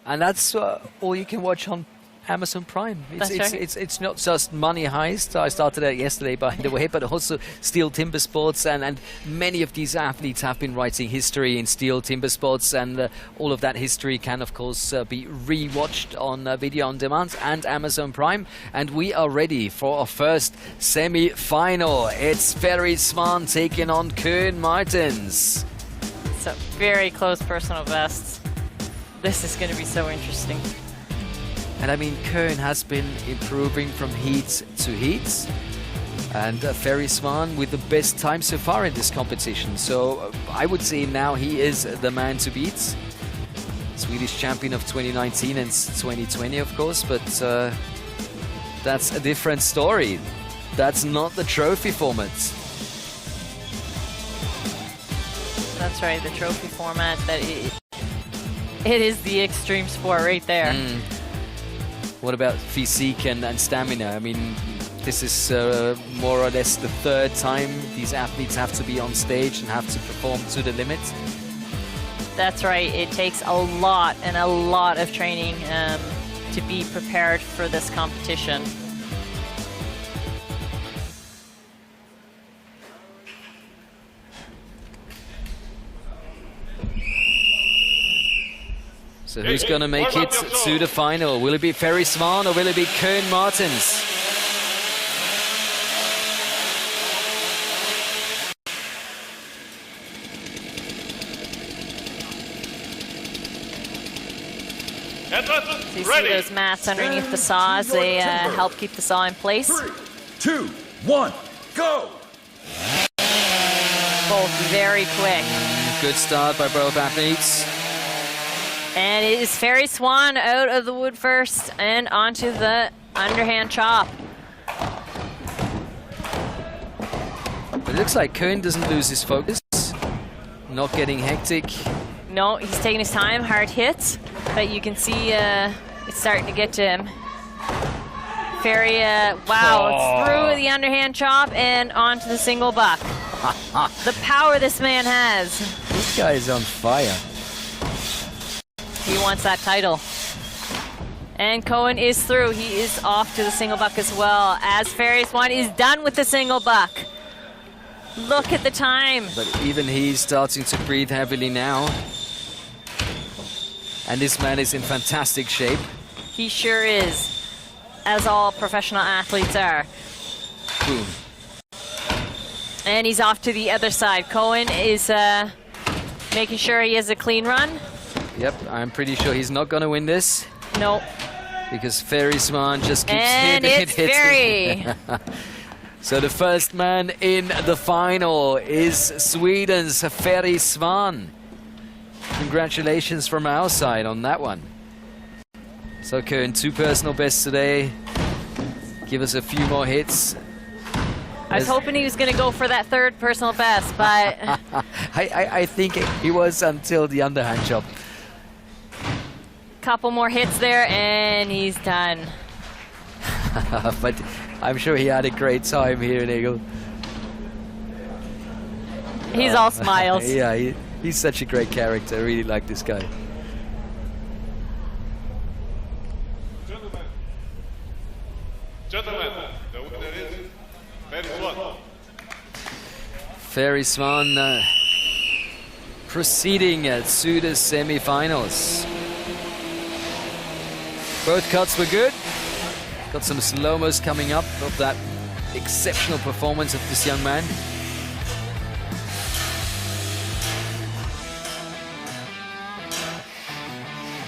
And that's all you can watch on Amazon Prime. It's not just Money Heist. I started that yesterday, by the way, but also STIHL Timbersports, and many of these athletes have been writing history in STIHL Timbersports, and all of that history can, of course, be rewatched on video on demand and Amazon Prime. And we are ready for our first semi-final. It's Ferry Swan taking on Kuhn Martens. So very close personal bests. This is going to be so interesting. And I mean, Kuhn has been improving from heat to heat, and Ferry Swan with the best time so far in this competition. So I would say now he is the man to beat. Swedish champion of 2019 and 2020, of course, but that's a different story. That's not the trophy format. That's right, the trophy format. It is the extreme sport right there. What about physique and stamina? I mean, this is more or less the third time these athletes have to be on stage and have to perform to the limit. That's right. It takes a lot and a lot of training to be prepared for this competition. So who's going to make it to the final? Will it be Ferry Swan or will it be Kuhn Martens? So you see those mats underneath the saws, they help keep the saw in place. 3, 2, 1, go! Both very quick. Good start by both athletes. And it is Ferry Swan out of the wood first and onto the underhand chop. It looks like Kuhn doesn't lose his focus. Not getting hectic. No, he's taking his time, hard hits, but you can see it's starting to get to him. Ferry, wow, it's through the underhand chop and onto the single buck. The power this man has. This guy is on fire. He wants that title. And Koen is through. He is off to the single buck as well, as Ferry Swan is done with the single buck. Look at the time. But even he's starting to breathe heavily now. And this man is in fantastic shape. He sure is, as all professional athletes are. Boom. And he's off to the other side. Koen is making sure he has a clean run. Yep, I'm pretty sure he's not going to win this. Nope. Because Ferry Swan just keeps and hitting it's Ferry. So the first man in the final is Sweden's Ferry Swan. Congratulations from our side on that one. So Kuhn, 2 personal bests today. Give us a few more hits. I was hoping he was going to go for that 3rd personal best, but... I think he was until the underhand chop. couple more hits there, and he's done. But I'm sure he had a great time here in Eagle. He's all smiles. Yeah, he's such a great character. I really like this guy. Gentlemen, the winner is Ferry Swan. Ferry Swan proceeding to the semi-finals. Both cuts were good. Got some slow-mos coming up of that exceptional performance of this young man.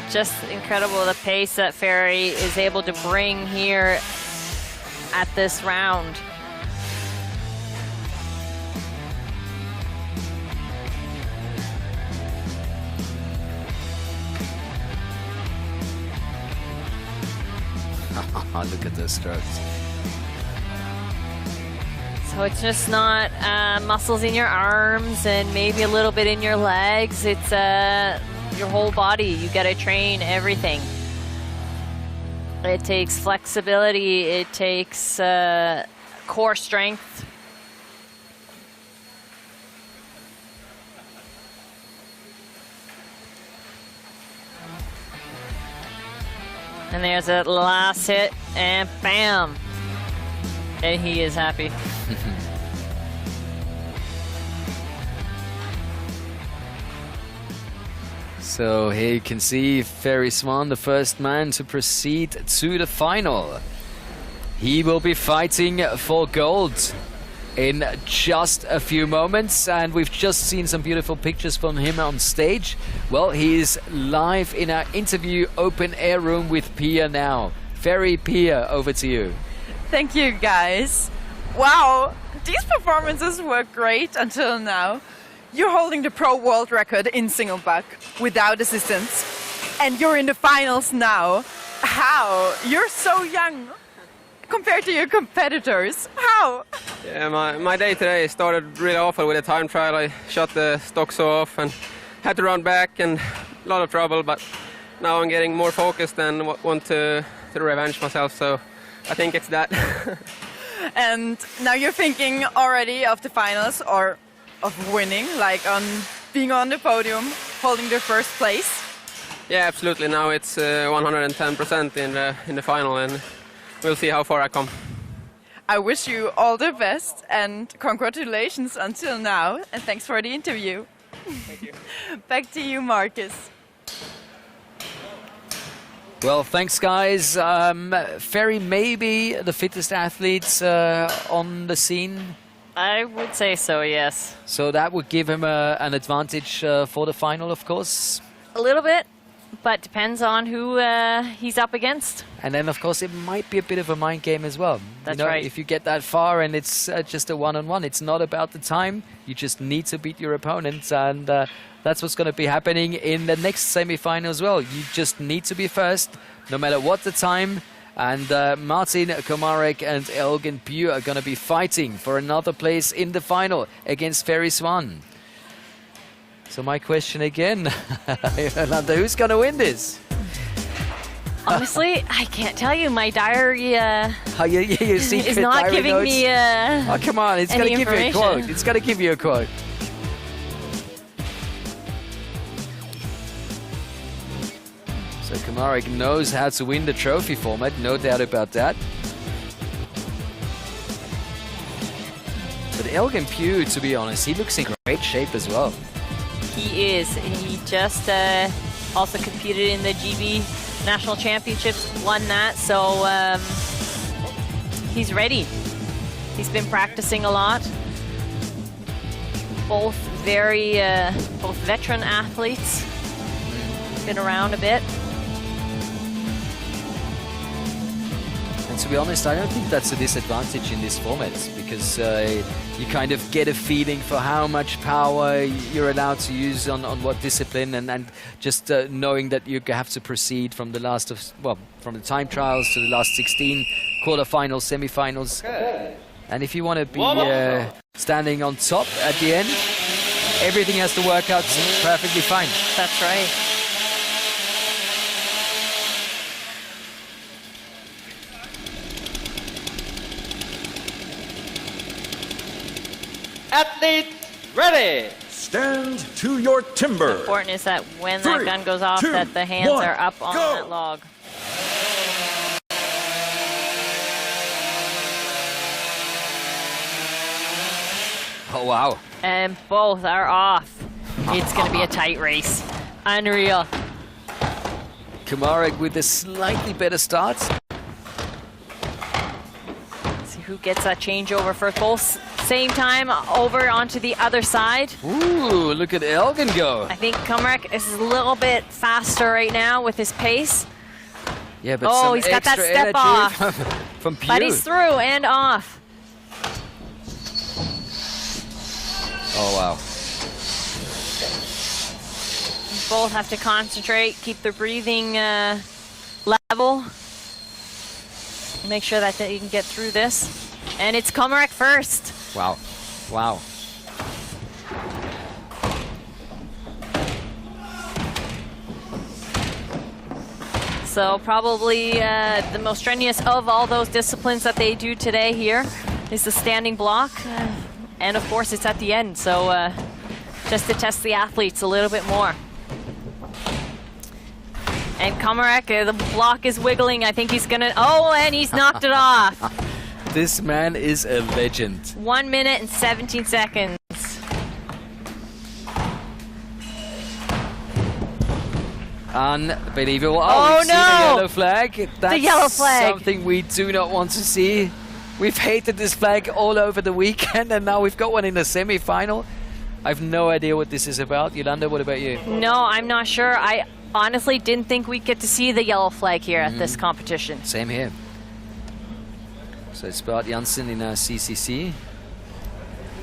Just incredible the pace that Ferry is able to bring here at this round. Look at those strokes. So it's just not muscles in your arms and maybe a little bit in your legs. It's your whole body. You got to train everything. It takes flexibility. It takes core strength. And there's that last hit, and bam! And he is happy. So here you can see Ferry Swan, the first man to proceed to the final. He will be fighting for gold in just a few moments, and we've just seen some beautiful pictures from him on stage. Well, he is live in our interview open air room with Pia now. Ferry, Pia, over to you. Thank you, guys. Wow, these performances were great until now. You're holding the pro world record in single buck without assistance, and you're in the finals now. How? You're so young compared to your competitors. How? Yeah, my day today started really awful with the time trial. I shot the stock saw off and had to run back, and a lot of trouble, but now I'm getting more focused and want to revenge myself, so I think it's that. And now you're thinking already of the finals or of winning, like on being on the podium, holding the first place? Yeah, absolutely. Now it's 110% in the final, and we'll see how far I come. I wish you all the best and congratulations until now, and thanks for the interview. Thank you. Back to you, Marcus. Well, thanks, guys. Ferry may be the fittest athlete on the scene. I would say so, yes. So that would give him an advantage for the final, of course. A little bit, but depends on who he's up against. And then, of course, it might be a bit of a mind game as well. That's you know, right. If you get that far and it's just a one-on-one, it's not about the time. You just need to beat your opponents, and that's what's going to be happening in the next semi-final as well. You just need to be first, no matter what the time. And Marcin, Komarik and Elgin Pugh are going to be fighting for another place in the final against Ferry Swan. So my question again, who's going to win this? Honestly, I can't tell you. My diary is not giving notes? Me oh, come on, it's going to give you a quote. It's going to give you a quote. So Komarik knows how to win the trophy format, no doubt about that. But Elgin Pugh, to be honest, he looks in great shape as well. He is. He just also competed in the GB National Championships, won that, so he's ready. He's been practicing a lot. Both both veteran athletes. Been around a bit. And to be honest, I don't think that's a disadvantage in this format, because you kind of get a feeling for how much power you're allowed to use on what discipline, and just knowing that you have to proceed from the last of, well, from the time trials to the last 16 quarterfinals, semi-finals. Okay. And if you want to be standing on top at the end, everything has to work out perfectly fine. That's right. athlete ready. Stand to your timber. Important is that when that 3, gun goes off, 2, that the hands 1, are up on go. that log. Oh, wow. And both are off. It's going to be a tight race. Unreal. Komarik with a slightly better start. See who gets that changeover first. Both same time over onto the other side. Ooh, look at Elgin go. I think Komreck is a little bit faster right now with his pace. Yeah, but oh, some he's got that extra step energy off. from Pugh. But he's through and off. Oh, wow. Both have to concentrate, keep their breathing level. Make sure that you can get through this. And it's Komreck first. Wow. Wow. So probably the most strenuous of all those disciplines that they do today here is the standing block. And of course it's at the end, so just to test the athletes a little bit more. And Komreck, the block is wiggling. I think he's gonna, oh, and he's knocked it off. This man is a legend. 1 minute and 17 seconds. Unbelievable. Oh, we've seen no! a yellow flag. That's the yellow flag. Something we do not want to see. We've hated this flag all over the weekend, and now we've got one in the semi-final. I have no idea what this is about. Yolanda, what about you? No, I'm not sure. I honestly didn't think we'd get to see the yellow flag here at this competition. Same here. So it's Bart Janssen in CCC.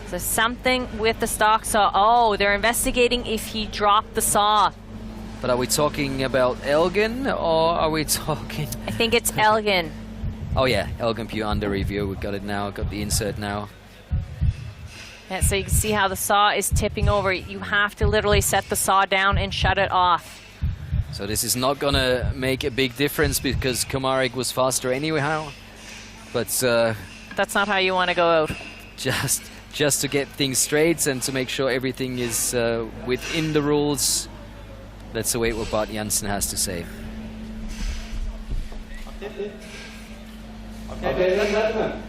So something with the stock saw. Oh, they're investigating if he dropped the saw. But are we talking about Elgin, or are we talking... I think it's Elgin. Oh yeah, Elgin Pugh under review. We've got it now, got the insert now. Yeah, so you can see how the saw is tipping over. You have to literally set the saw down and shut it off. So this is not gonna make a big difference because Komarik was faster anyhow. But that's not how you want to go out. Just to get things straight and to make sure everything is within the rules. Let's await what Bart Janssen has to say. Okay, gentlemen.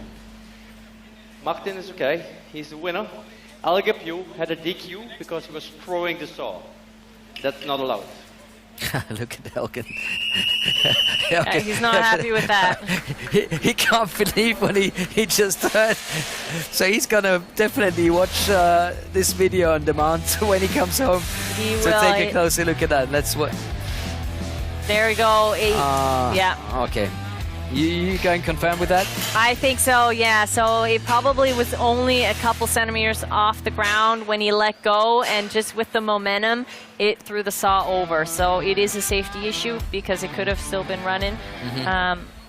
Martin is okay. He's the winner. Elgin Pugh had a DQ because he was throwing the saw. That's not allowed. Look at Elgin. He's not happy with that. he can't believe what he just heard. So he's gonna definitely watch this video on demand when he comes home. He so will. Take a closer look at that. That's what. There we go. Yeah. Okay. You going confirm with that? I think so, yeah. So it probably was only a couple centimeters off the ground when he let go, and just with the momentum, it threw the saw over. So it is a safety issue because it could have still been running.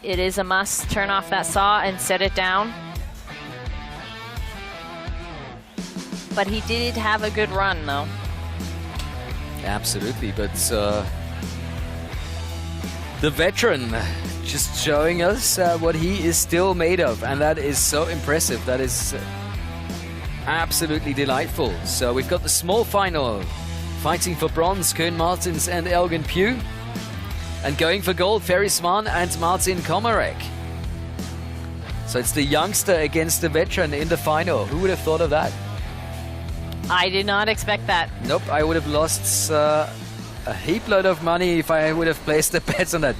It is a must turn off that saw and set it down. But he did have a good run, though. Absolutely, but the veteran just showing us what he is still made of, and that is so impressive. That is absolutely delightful. So we've got the small final, fighting for bronze, Kuhn, Martens and Elgin Pugh, and going for gold, Ferry, Swan and Marcin Komreck. So it's the youngster against the veteran in the final. Who would have thought of that? I did not expect that. Nope, I would have lost a heap load of money if I would have placed a bet on that.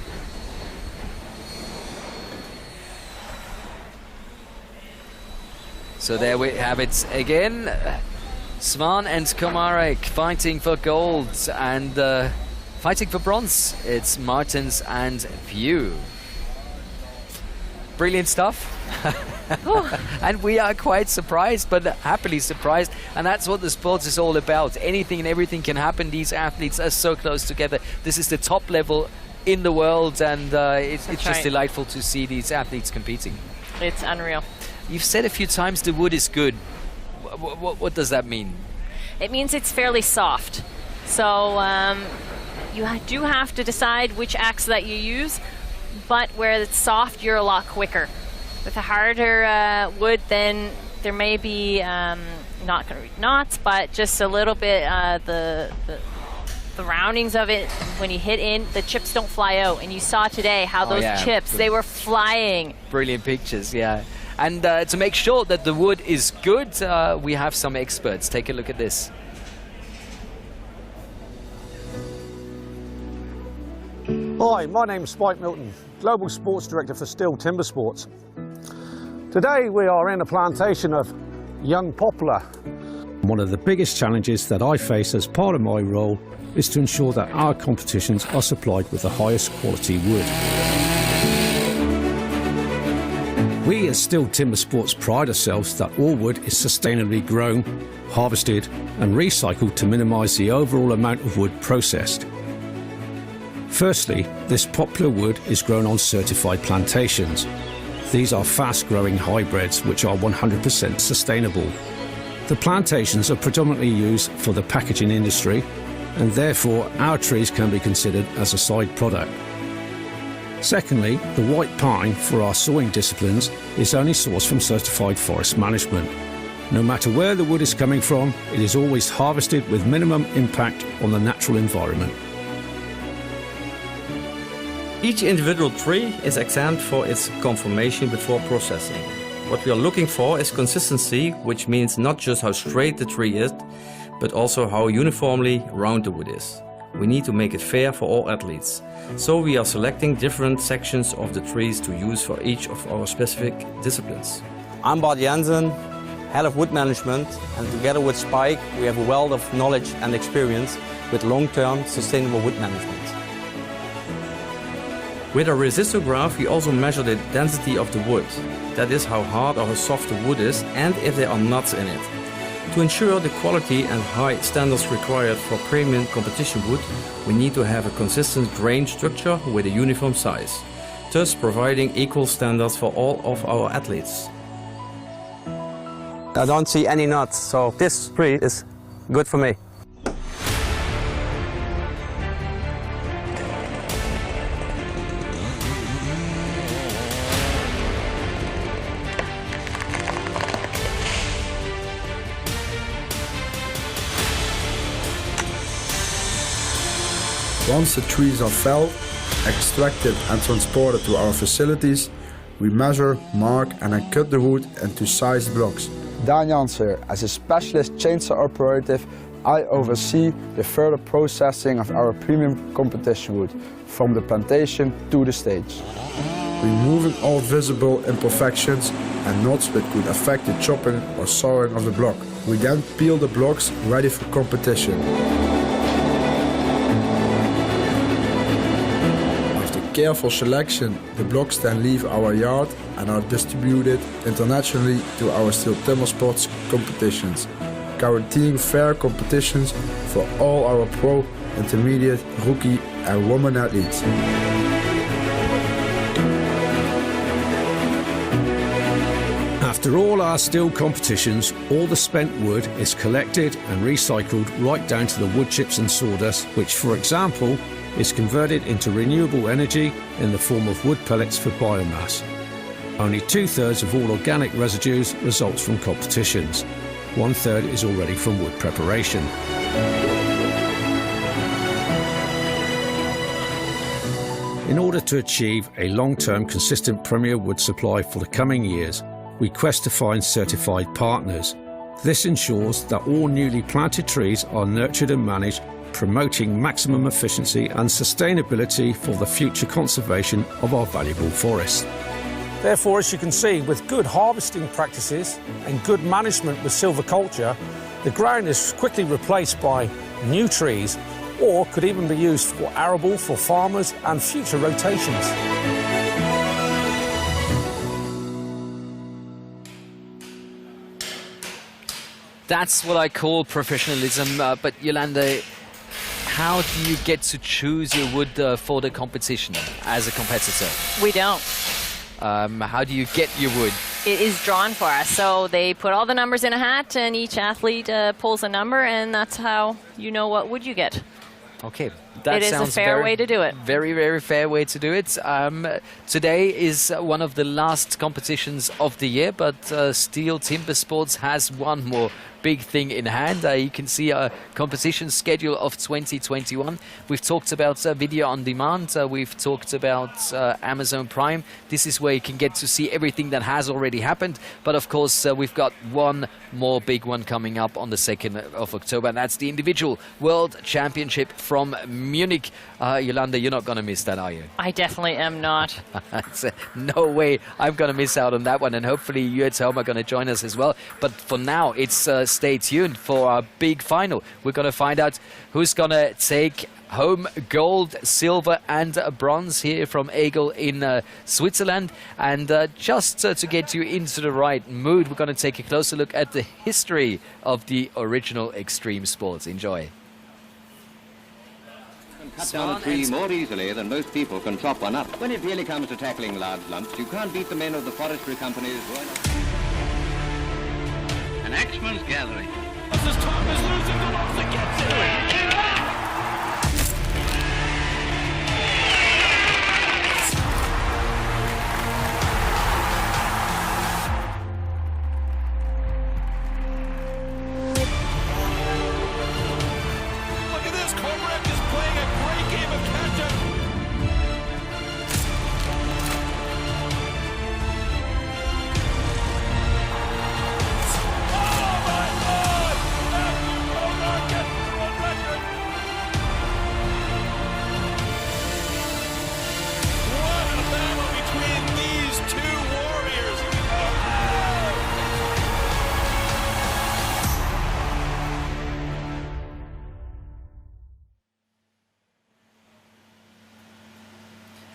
So there we have it again. Swan and Komarik fighting for gold, and fighting for bronze, it's Martens and Pugh. Brilliant stuff. And we are quite surprised, but happily surprised. And that's what the sports is all about. Anything and everything can happen. These athletes are so close together. This is the top level in the world, and it's just delightful to see these athletes competing. It's unreal. You've said a few times the wood is good. What does that mean? It means it's fairly soft. So you do have to decide which axe that you use, but where it's soft, you're a lot quicker. With a harder wood, then there may be not going to read knots, but just a little bit the roundings of it. When you hit in, the chips don't fly out. And you saw today how those chips, they were flying. Brilliant pictures, yeah. And to make sure that the wood is good, we have some experts. Take a look at this. Hi, my name's Spike Milton, Global Sports Director for STIHL Timbersports. Today we are in a plantation of young poplar. One of the biggest challenges that I face as part of my role is to ensure that our competitions are supplied with the highest quality wood. We as STIHL Timbersports pride ourselves that all wood is sustainably grown, harvested and recycled to minimise the overall amount of wood processed. Firstly, this poplar wood is grown on certified plantations. These are fast-growing hybrids which are 100% sustainable. The plantations are predominantly used for the packaging industry, and therefore our trees can be considered as a side product. Secondly, the white pine for our sawing disciplines is only sourced from certified forest management. No matter where the wood is coming from, it is always harvested with minimum impact on the natural environment. Each individual tree is examined for its conformation before processing. What we are looking for is consistency, which means not just how straight the tree is, but also how uniformly round the wood is. We need to make it fair for all athletes. So we are selecting different sections of the trees to use for each of our specific disciplines. I'm Andrea Hansen, Head of Wood Management, and together with Spike we have a wealth of knowledge and experience with long-term sustainable wood management. With a resistograph, we also measure the density of the wood. That is how hard or how soft the wood is and if there are knots in it. To ensure the quality and high standards required for premium competition wood, we need to have a consistent grain structure with a uniform size, thus providing equal standards for all of our athletes. I don't see any knots, so this tree is good for me. Once the trees are felled, extracted and transported to our facilities, we measure, mark and then cut the wood into sized blocks. Daan Jansen, as a specialist chainsaw operative, I oversee the further processing of our premium competition wood, from the plantation to the stage. Removing all visible imperfections and knots that could affect the chopping or sawing of the block. We then peel the blocks ready for competition. Careful selection, the blocks then leave our yard and are distributed internationally to our STIHL Timbersports competitions, guaranteeing fair competitions for all our pro, intermediate, rookie and women athletes. After all our STIHL competitions, all the spent wood is collected and recycled right down to the wood chips and sawdust, which, for example, is converted into renewable energy in the form of wood pellets for biomass. Only 2/3 of all organic residues results from competitions. 1/3 is already from wood preparation. In order to achieve a long-term consistent premier wood supply for the coming years, we quest to find certified partners. This ensures that all newly planted trees are nurtured and managed, promoting maximum efficiency and sustainability for the future conservation of our valuable forests. Therefore, as you can see, with good harvesting practices and good management with silviculture, the ground is quickly replaced by new trees, or could even be used for arable for farmers and future rotations. That's what I call professionalism, but Yolanda, how do you get to choose your wood for the competition as a competitor? We don't. How do you get your wood? It is drawn for us. So they put all the numbers in a hat and each athlete pulls a number, and that's how you know what wood you get. Okay. That it is a fair way to do it. Very, very fair way to do it. Today is one of the last competitions of the year, but STIHL Timbersports has one more big thing in hand. You can see a competition schedule of 2021. We've talked about video on demand. We've talked about Amazon Prime. This is where you can get to see everything that has already happened. But of course, we've got one more big one coming up on the 2nd of October, and that's the individual World Championship from Munich. Yolanda, you're not going to miss that, are you? I definitely am not. No way I'm going to miss out on that one, and hopefully you at home are going to join us as well. But for now, it's stay tuned for our big final. We're going to find out who's going to take home gold, silver and bronze here from Egel in Switzerland. And just to get you into the right mood, we're going to take a closer look at the history of the original extreme sports. Enjoy. Cut down a tree more easily than most people can chop one up. When it really comes to tackling large lumps, you can't beat the men of the forestry companies. An axeman's gathering. This is Thomas losing the ball that gets it. Look at this. Komreck is playing a great game of catch-up.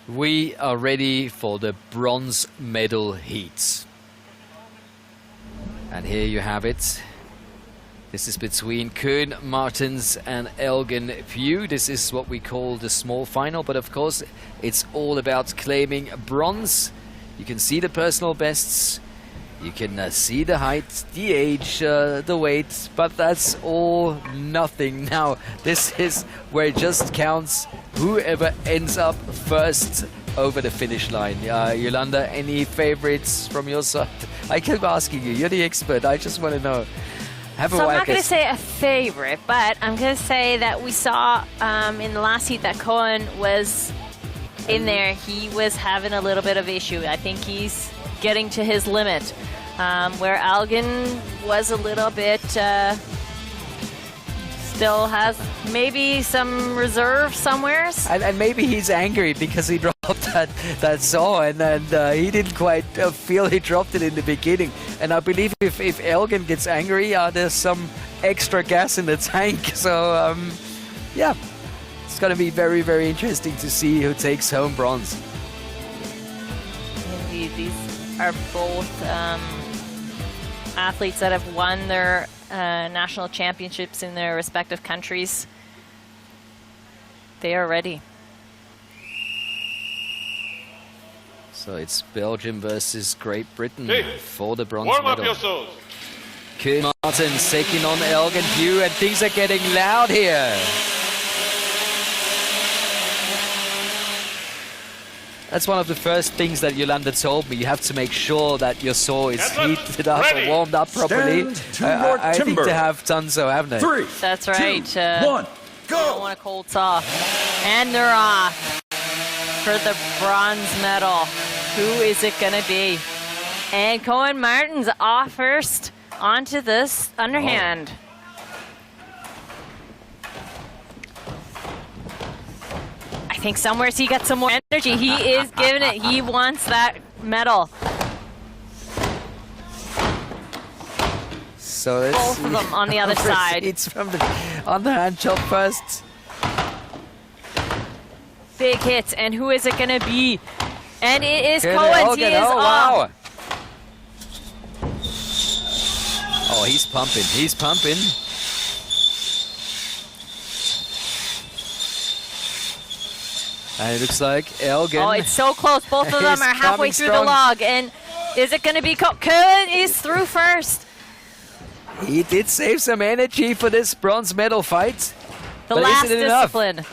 We are ready for the bronze medal heats. And here you have it. This is between Kuhn, Martens and Elgin Pugh. This is what we call the small final, but of course it's all about claiming bronze. You can see the personal bests. You can see the height, the age, the weight, but that's all nothing. Now, this is where it just counts whoever ends up first over the finish line. Yolanda, any favorites from your side? I keep asking you, you're the expert, I just want to know. So I'm not going to say a favorite, but I'm going to say that we saw in the last heat that Kohn was in there. He was having a little bit of issue. I think he's getting to his limit. Where Elgin was a little bit, still has maybe some reserve somewhere. And maybe he's angry because he dropped that saw and he didn't quite feel he dropped it in the beginning. And I believe if Elgin gets angry, there's some extra gas in the tank. So, yeah, it's going to be very, very interesting to see who takes home bronze. Indeed, these are both athletes that have won their national championships in their respective countries. They are ready. So it's Belgium versus Great Britain for the bronze Warm medal. up yourselves. Kuhn Martens taking on Elgin Pugh, and things are getting loud here. That's one of the first things that Yolanda told me. You have to make sure that your saw is heated up or warmed up properly. I think they have done so, haven't they? 3, That's right. 2, 1, go! Don't want a cold saw. And they're off for the bronze medal. Who is it going to be? And Koen Martens off first onto this underhand. I think somewhere he got some more energy. He is giving it. He wants that medal. So let's both of them on the other side. It's from the underhand chop first. Big hits, and who is it going to be? And it is Cohen's. He is wow. Oh, he's pumping. He's pumping. And it looks like Elgin. Oh, it's so close. Both of them are halfway through the log. And is it going to be Kuhn is through first. He did save some energy for this bronze medal fight. The last discipline.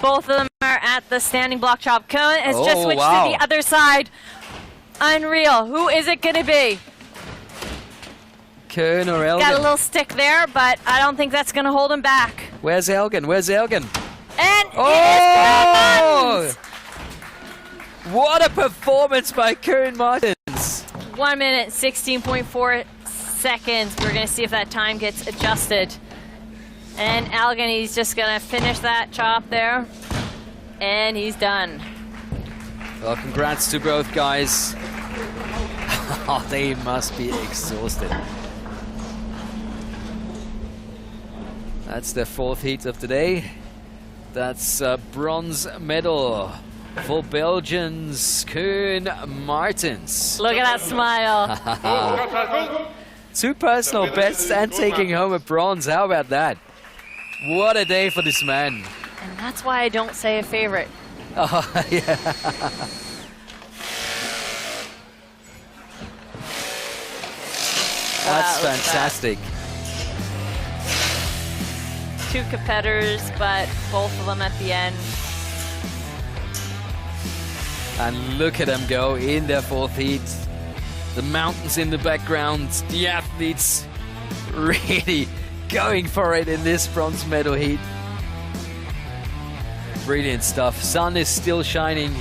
Both of them are at the standing block chop. Kuhn has just switched to the other side. Unreal. Who is it going to be? Kuhn or Elgin? Got a little stick there, but I don't think that's going to hold him back. Where's Elgin? Where's Elgin? And oh! it is Martens! What a performance by Kuhn Martens. 1 minute, 16.4 seconds. We're going to see if that time gets adjusted. And Elgin, he's just going to finish that chop there. And he's done. Well, congrats to both guys. Oh, they must be exhausted. That's the 4th heat of the day. That's a bronze medal for Belgians Kuhn Martens. Look at that smile. 2 personal bests and taking home a bronze. How about that? What a day for this man. And that's why I don't say a favorite. Oh, yeah. That's fantastic. 2 competitors, but both of them at the end. And look at them go in their 4th heat. The mountains in the background, the athletes really going for it in this bronze medal heat. Brilliant stuff. Sun is still shining.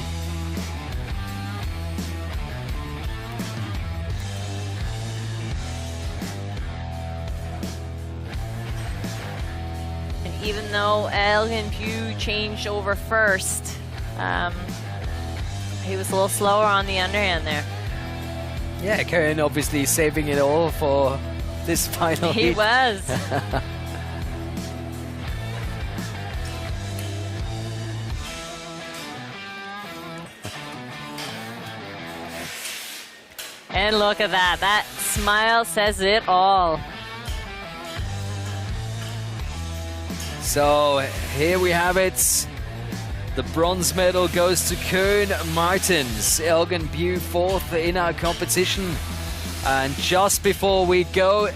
And even though Elgin Pugh changed over first, he was a little slower on the underhand there. Yeah, Kuhn obviously saving it all for this final He heat. was. And look at that. That smile says it all. So here we have it. The bronze medal goes to Kuhn Martens. Elgin Pugh 4th in our competition. And just before we go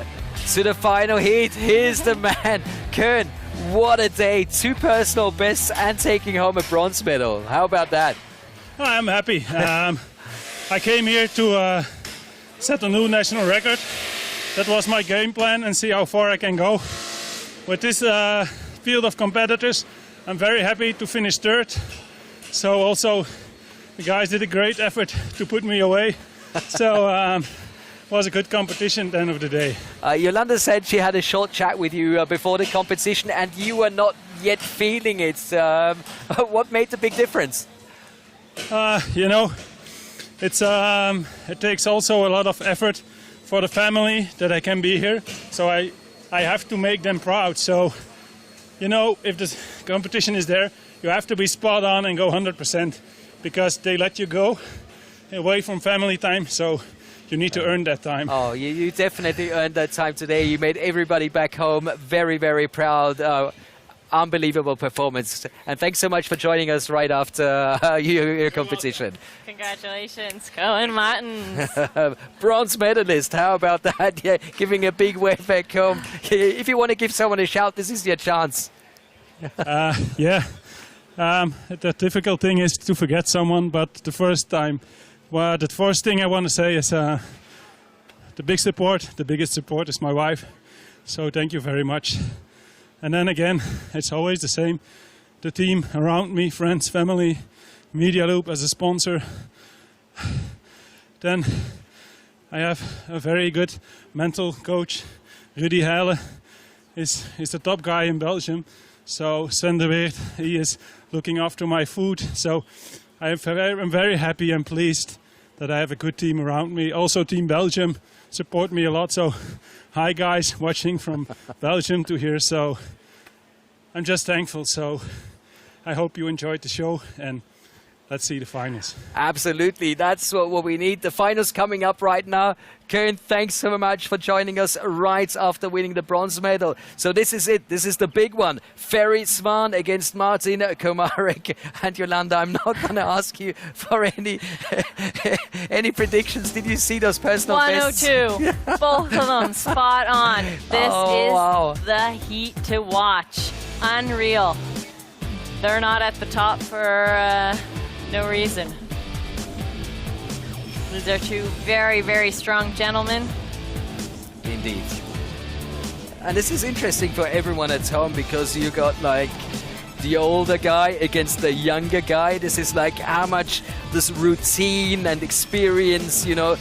to the final heat, here's the man, Kuhn. What a day. 2 personal bests and taking home a bronze medal. How about that? I'm happy. I came here to set a new national record. That was my game plan and see how far I can go. With this field of competitors, I'm very happy to finish 3rd. So also, the guys did a great effort to put me away. So it was a good competition at the end of the day. Yolanda said she had a short chat with you before the competition and you were not yet feeling it. What made the big difference? You know, it takes also a lot of effort for the family that I can be here. So I have to make them proud. So, you know, if the competition is there, you have to be spot on and go 100% because they let you go away from family time. So you need to earn that time. Oh, you definitely earned that time today. You made everybody back home very, very proud. Unbelievable performance. And thanks so much for joining us right after your competition. Congratulations, Kuhn Martens. Bronze medalist, how about that? Yeah, giving a big wave back home. If you want to give someone a shout, this is your chance. Yeah, the difficult thing is to forget someone, but the first thing I want to say is the biggest support is my wife. So thank you very much. And then again, it's always the same. The team around me, friends, family, Media Loop as a sponsor. Then I have a very good mental coach. Rudy Heile is the top guy in Belgium. So Sven de Weert, he is looking after my food. So I'm very happy and pleased that I have a good team around me. Also Team Belgium support me a lot. So hi guys watching from Belgium to here. So I'm just thankful. So I hope you enjoyed the show and let's see the finals. Absolutely, that's what we need. The finals coming up right now. Kuhn, thanks so much for joining us right after winning the bronze medal. So this is it. This is the big one. Ferry, Swan against Marcin, Komarik and Yolanda. I'm not going to ask you for any predictions. Did you see those personal bests? 102. Both of them spot on. This is the heat to watch. Unreal. They're not at the top for no reason. These are two very, very strong gentlemen. Indeed. And this is interesting for everyone at home because you got like the older guy against the younger guy. This is like how much does routine and experience, you know,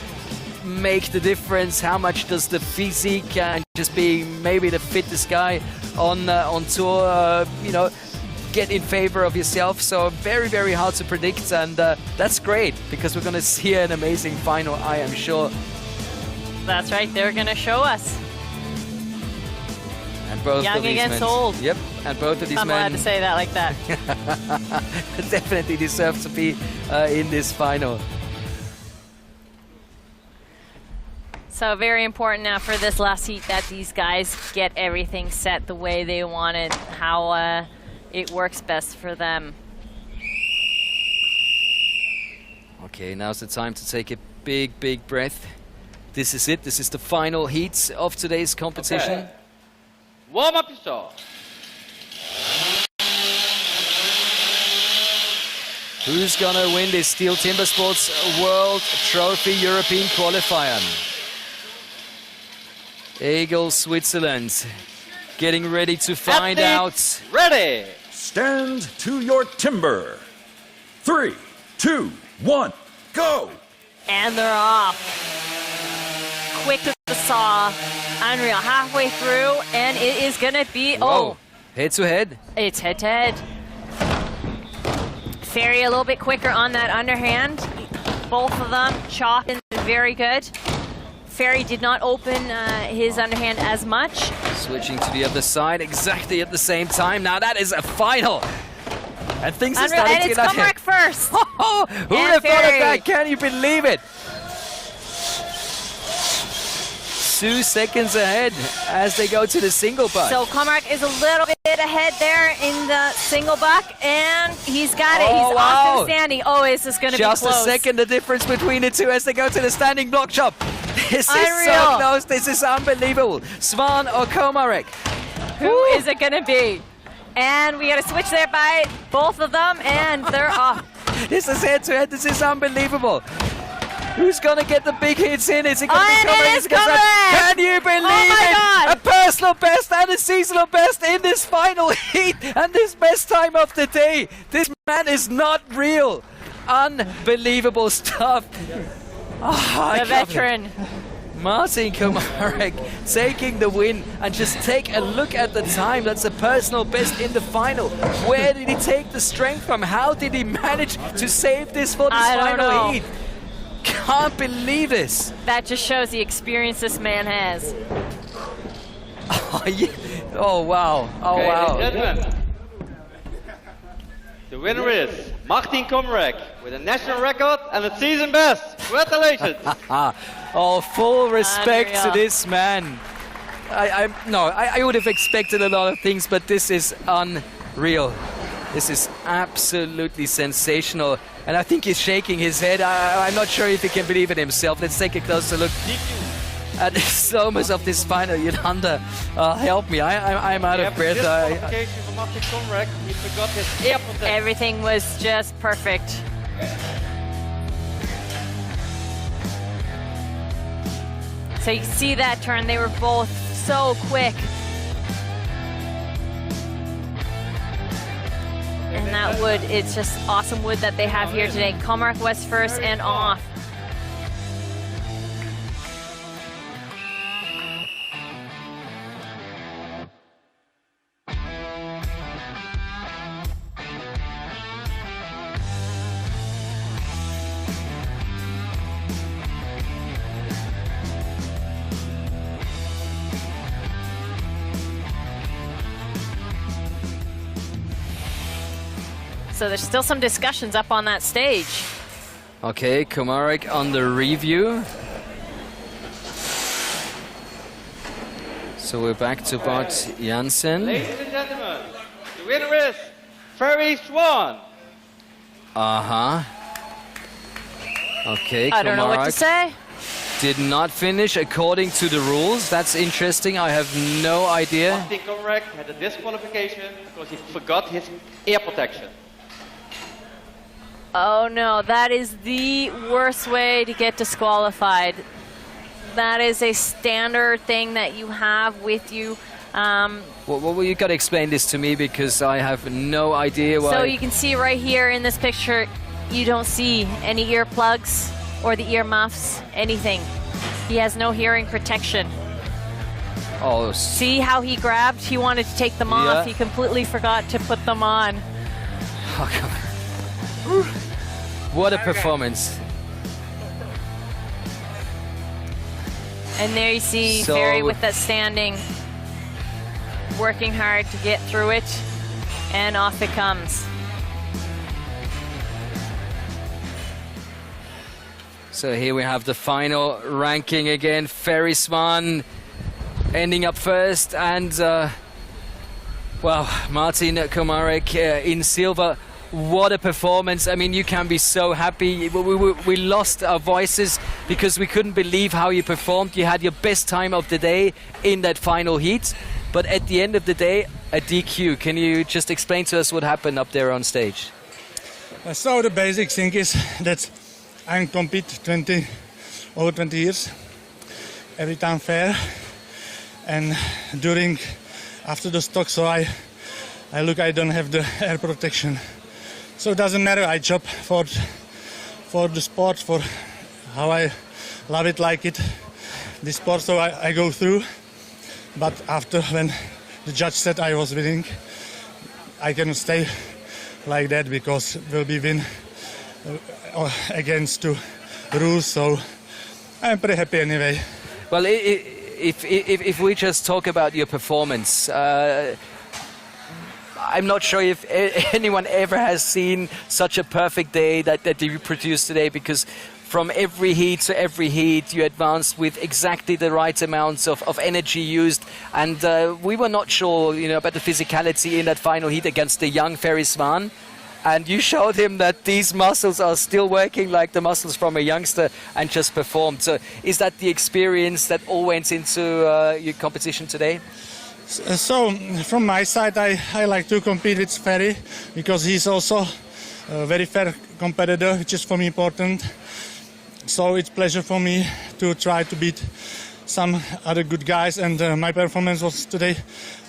make the difference? How much does the physique and just being maybe the fittest guy on tour, you know, get in favor of yourself? So very, very hard to predict, and that's great because we're going to see an amazing final, I am sure. That's right, they're going to show us. And both Young of these against men, old. Yep, and both of these I'm men allowed to say that like that. definitely deserve to be in this final. So very important now for this last heat that these guys get everything set the way they want it, how it works best for them. Okay, now's the time to take a big, big breath. This is it. This is the final heat of today's competition. Okay. Warm up yourself. Who's gonna win this STIHL Timbersports World Trophy European Qualifier? Eagle, Switzerland, getting ready to find out. Ready. Stand to your timber. 3, 2, 1, go! And they're off. Quick as the saw. Unreal. Halfway through, and it is going to be, Whoa. Head to head. It's head to head. Ferry a little bit quicker on that underhand. Both of them chopping very good. Ferry did not open his underhand as much. Switching to the other side exactly at the same time. Now that is a final. And things are Unreal. starting And to it's get Komreck first. Who would have thought of that? Can you believe it? 2 seconds ahead as they go to the single buck. So Komreck is a little bit ahead there in the single buck, and he's got it. He's off to the standing. Oh, is this going to be close? Just a second, the difference between the two as they go to the standing block chop. This is so close. This is unbelievable. Swan or Komarik? Who is it going to be? And we got to switch there by both of them, and they're off. This is head to head. This is unbelievable. Who's going to get the big hits in? Is it going to be Komreck? Is it gonna Can you believe it? A personal best and a seasonal best in this final heat and this best time of the day. This man is not real. Unbelievable stuff. Oh, the veteran. Marcin Komarik taking the win, and just take a look at the time. That's a personal best in the final. Where did he take the strength from? How did he manage to save this for this final heat? Can't believe this. That just shows the experience this man has. Oh, yeah. Oh wow. Oh, okay, wow. Ladies and gentlemen, the winner is Martin Komreck with a national record and a season best. Congratulations. Oh, full respect to this man. I would have expected a lot of things, but this is unreal. This is absolutely sensational. And I think he's shaking his head. I'm not sure if he can believe it himself. Let's take a closer look at the slow-mos of this final. Yolanda, help me. I'm out of breath. For Martin Komreck, he forgot his air protection. Everything was just perfect. So you see that turn. They were both so quick. And that wood, it's just awesome wood that they have here today. Komreck was first and off. So there's still some discussions up on that stage. Okay, Komarik on the review. So we're back to Bart Jansen. Ladies and gentlemen, the winner is Ferry Swan. Okay, I don't know what to say. Did not finish according to the rules. That's interesting. I have no idea. Martin Komreck had a disqualification because he forgot his air protection. Oh no, that is the worst way to get disqualified. that is a standard thing that you have with you. Well, you've got to explain this to me because I have no idea why. So you can see right here in this picture, you don't see any earplugs or the ear muffs, anything. He has no hearing protection. Oh. See how he grabbed? He wanted to take them off. He completely forgot to put them on. Oh, come on. What a performance. And there you see Ferry with that standing, working hard to get through it, and off it comes. So here we have the final ranking again. Ferry, Swan ending up first, and well, Marcin, Komarik in silver. What a performance. I mean, you can be so happy. We lost our voices because we couldn't believe how you performed. You had your best time of the day in that final heat, but at the end of the day, a DQ. Can you just explain to us what happened up there on stage? So the basic thing is that I compete over 20 years, every time fair, and after the stock, so I don't have the air protection. So it doesn't matter, I job for the sport, for how I love it, like it, this sport, so I go through. But after, when the judge said I was winning, I cannot stay like that because will be win against the rules, so I'm pretty happy anyway. Well, if we just talk about your performance, I'm not sure if anyone ever has seen such a perfect day that you produced today, because from every heat to every heat you advanced with exactly the right amounts of energy used, and we were not sure, about the physicality in that final heat against the young Ferry Swan, and you showed him that these muscles are still working like the muscles from a youngster and just performed. So is that the experience that all went into your competition today? So from my side, I like to compete with Ferry because he's also a very fair competitor, which is for me important. So it's a pleasure for me to try to beat some other good guys, and my performance was today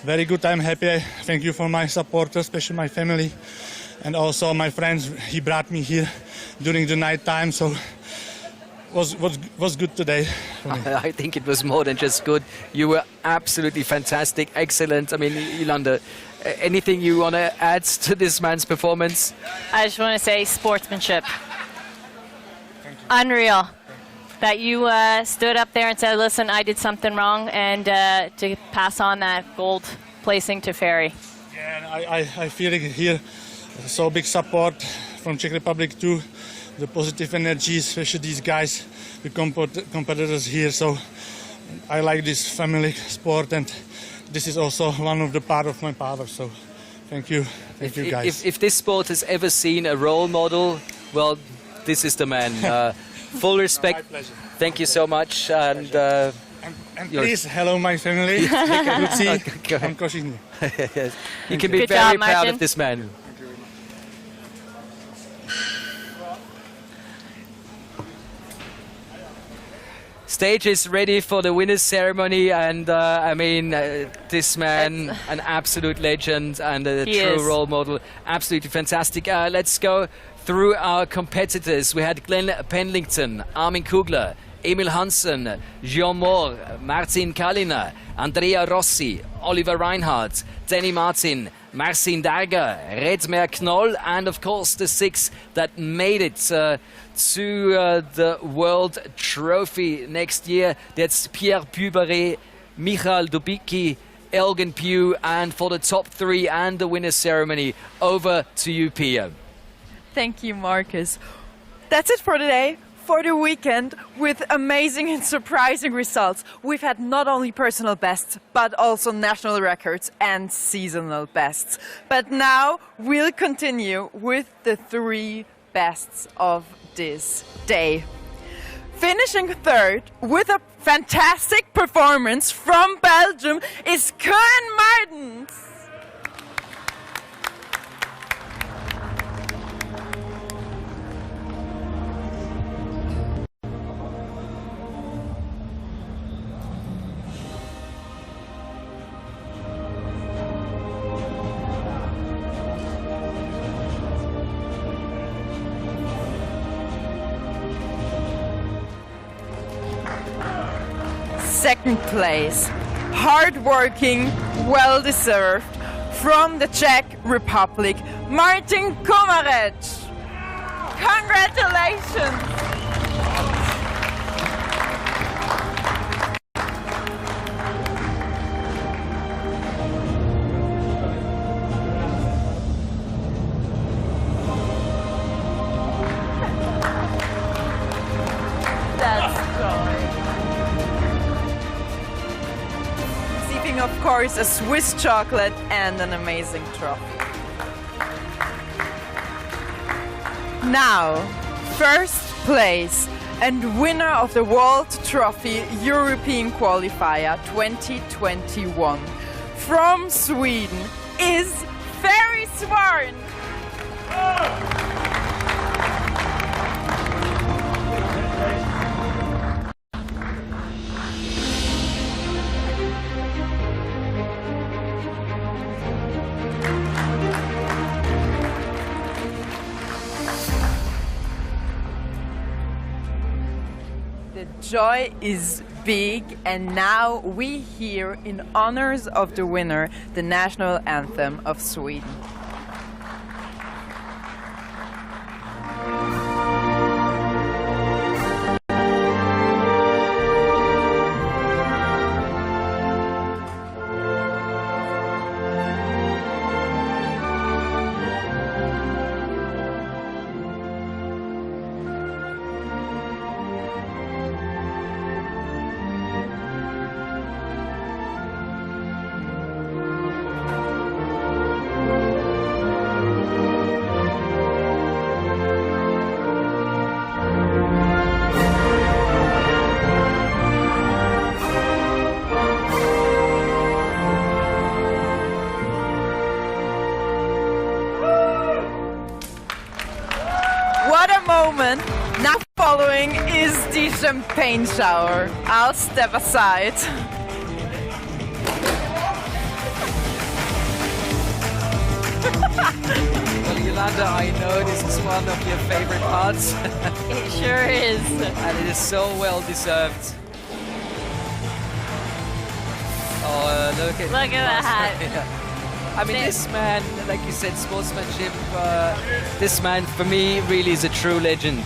very good. I'm happy. Thank you for my support, especially my family and also my friends. He brought me here during the night time, so was good today. I think it was more than just good. You were absolutely fantastic, excellent. I mean, Yolanda, anything you want to add to this man's performance? I just want to say sportsmanship. Unreal. That you stood up there and said, listen, I did something wrong, and to pass on that gold placing to Ferry. Yeah, I feel here so big support from Czech Republic too. The positive energy, especially these guys, the competitors here. So I like this family sport, and this is also one of the part of my power. So thank you guys. If this sport has ever seen a role model, well, this is the man. Full respect. My pleasure. Thank you so much. And please, hello my family. Good see. I'm Koshini. Yes. You can be Good very job, proud Marcin. of this man. Stage is ready for the winners ceremony, and I mean, this man, an absolute legend and a true role model, absolutely fantastic. Let's go through our competitors. We had Glen Pendington, Armin Kugler, Emil Hansen, Jean Moore, Martin Kalina, Andrea Rossi, Oliver Reinhardt, Danny Martin, Marcin Darga, Mcnull, and of course the 6 that made it to the World Trophy next year. That's Pierre Pugh, Michal Dobiki, Elgin, Pugh, and for the top 3 and the winner's ceremony, over to you, Pia. Thank you, Marcus. That's it for today. For the weekend, with amazing and surprising results. We've had not only personal bests, but also national records and seasonal bests. But now we'll continue with the 3 bests of this day. Finishing 3rd with a fantastic performance from Belgium is Kuhn Martens. second place, hardworking, well-deserved, from the Czech Republic, Martin Komreck. Congratulations! Of course, a Swiss chocolate and an amazing trophy. Now, first place and winner of the World Trophy European Qualifier 2021 from Sweden is Ferry Swan. Joy is big, and now we hear, in honors of the winner, the national anthem of Sweden. Now following is the champagne shower. I'll step aside. Well, Yolanda, I know this is one of your favorite parts. It sure is. And it is so well deserved. Oh, look at that. I mean, this man, like you said, sportsmanship, this man, for me, really is a true legend.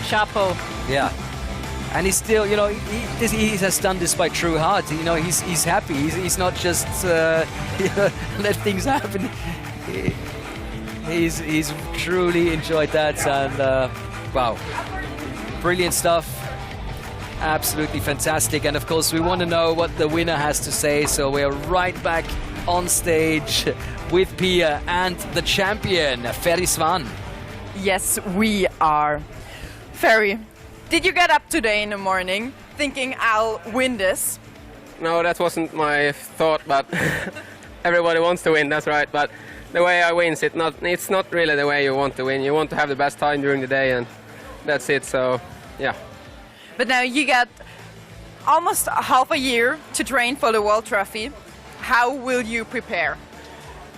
Chapeau. Yeah. And he's still, you know, he has done this by true heart. You know, he's happy. He's not just you know, let things happen. He's truly enjoyed that, and wow, brilliant stuff. Absolutely fantastic. And of course, we want to know what the winner has to say. So we're right back on stage with Pia and the champion, Ferry Swan. Yes, we are. Ferry, did you get up today in the morning thinking I'll win this? No, that wasn't my thought, but everybody wants to win, that's right. But the way I win, it's not really the way you want to win. You want to have the best time during the day, and that's it, so yeah. But now you got almost half a year to train for the World Trophy. How will you prepare?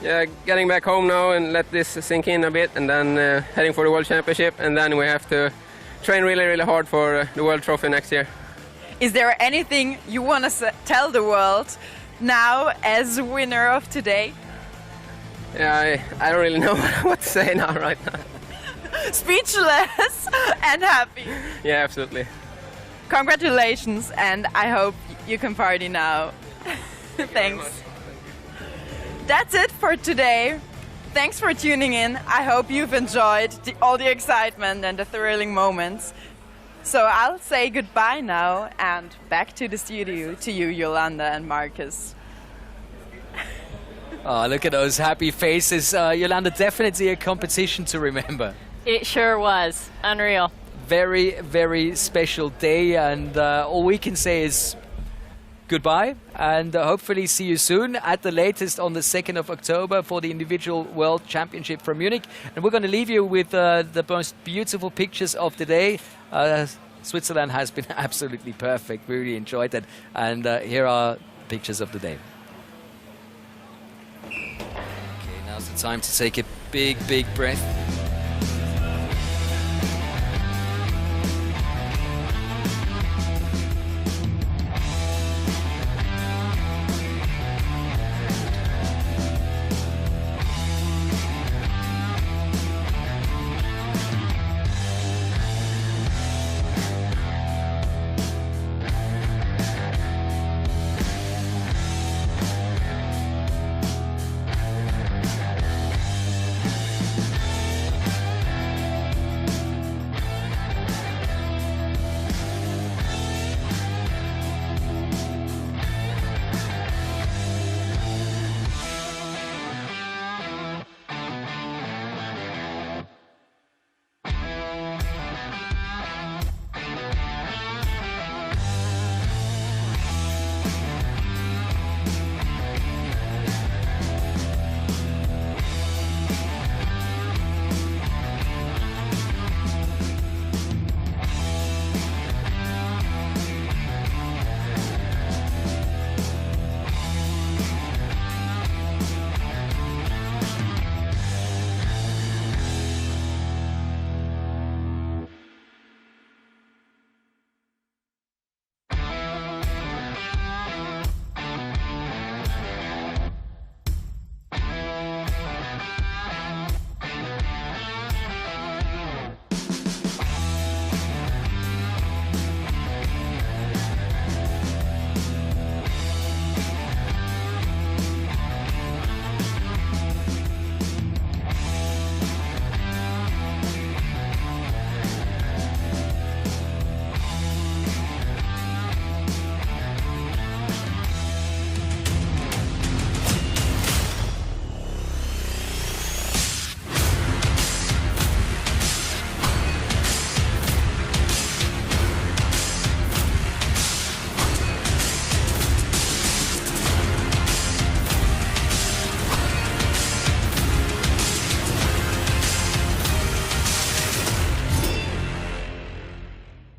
Yeah, getting back home now and let this sink in a bit, and then heading for the World Championship, and then we have to train really, really hard for the World Trophy next year. Is there anything you want to tell the world now as winner of today? Yeah, I don't really know what to say now, right now. Speechless and happy. Yeah, absolutely. Congratulations, and I hope you can party now. Thanks. That's it for today. Thanks for tuning in. I hope you've enjoyed all the excitement and the thrilling moments. So I'll say goodbye now and back to the studio to you, Yolanda and Marcus. Oh, look at those happy faces. Yolanda, definitely a competition to remember. It sure was. Unreal. Very, very special day, and all we can say is goodbye, and hopefully see you soon, at the latest on the 2nd of October for the individual World Championship from Munich. And we're going to leave you with the most beautiful pictures of the day. Switzerland has been absolutely perfect. We really enjoyed it. And here are pictures of the day. Okay, now's the time to take a big, big breath.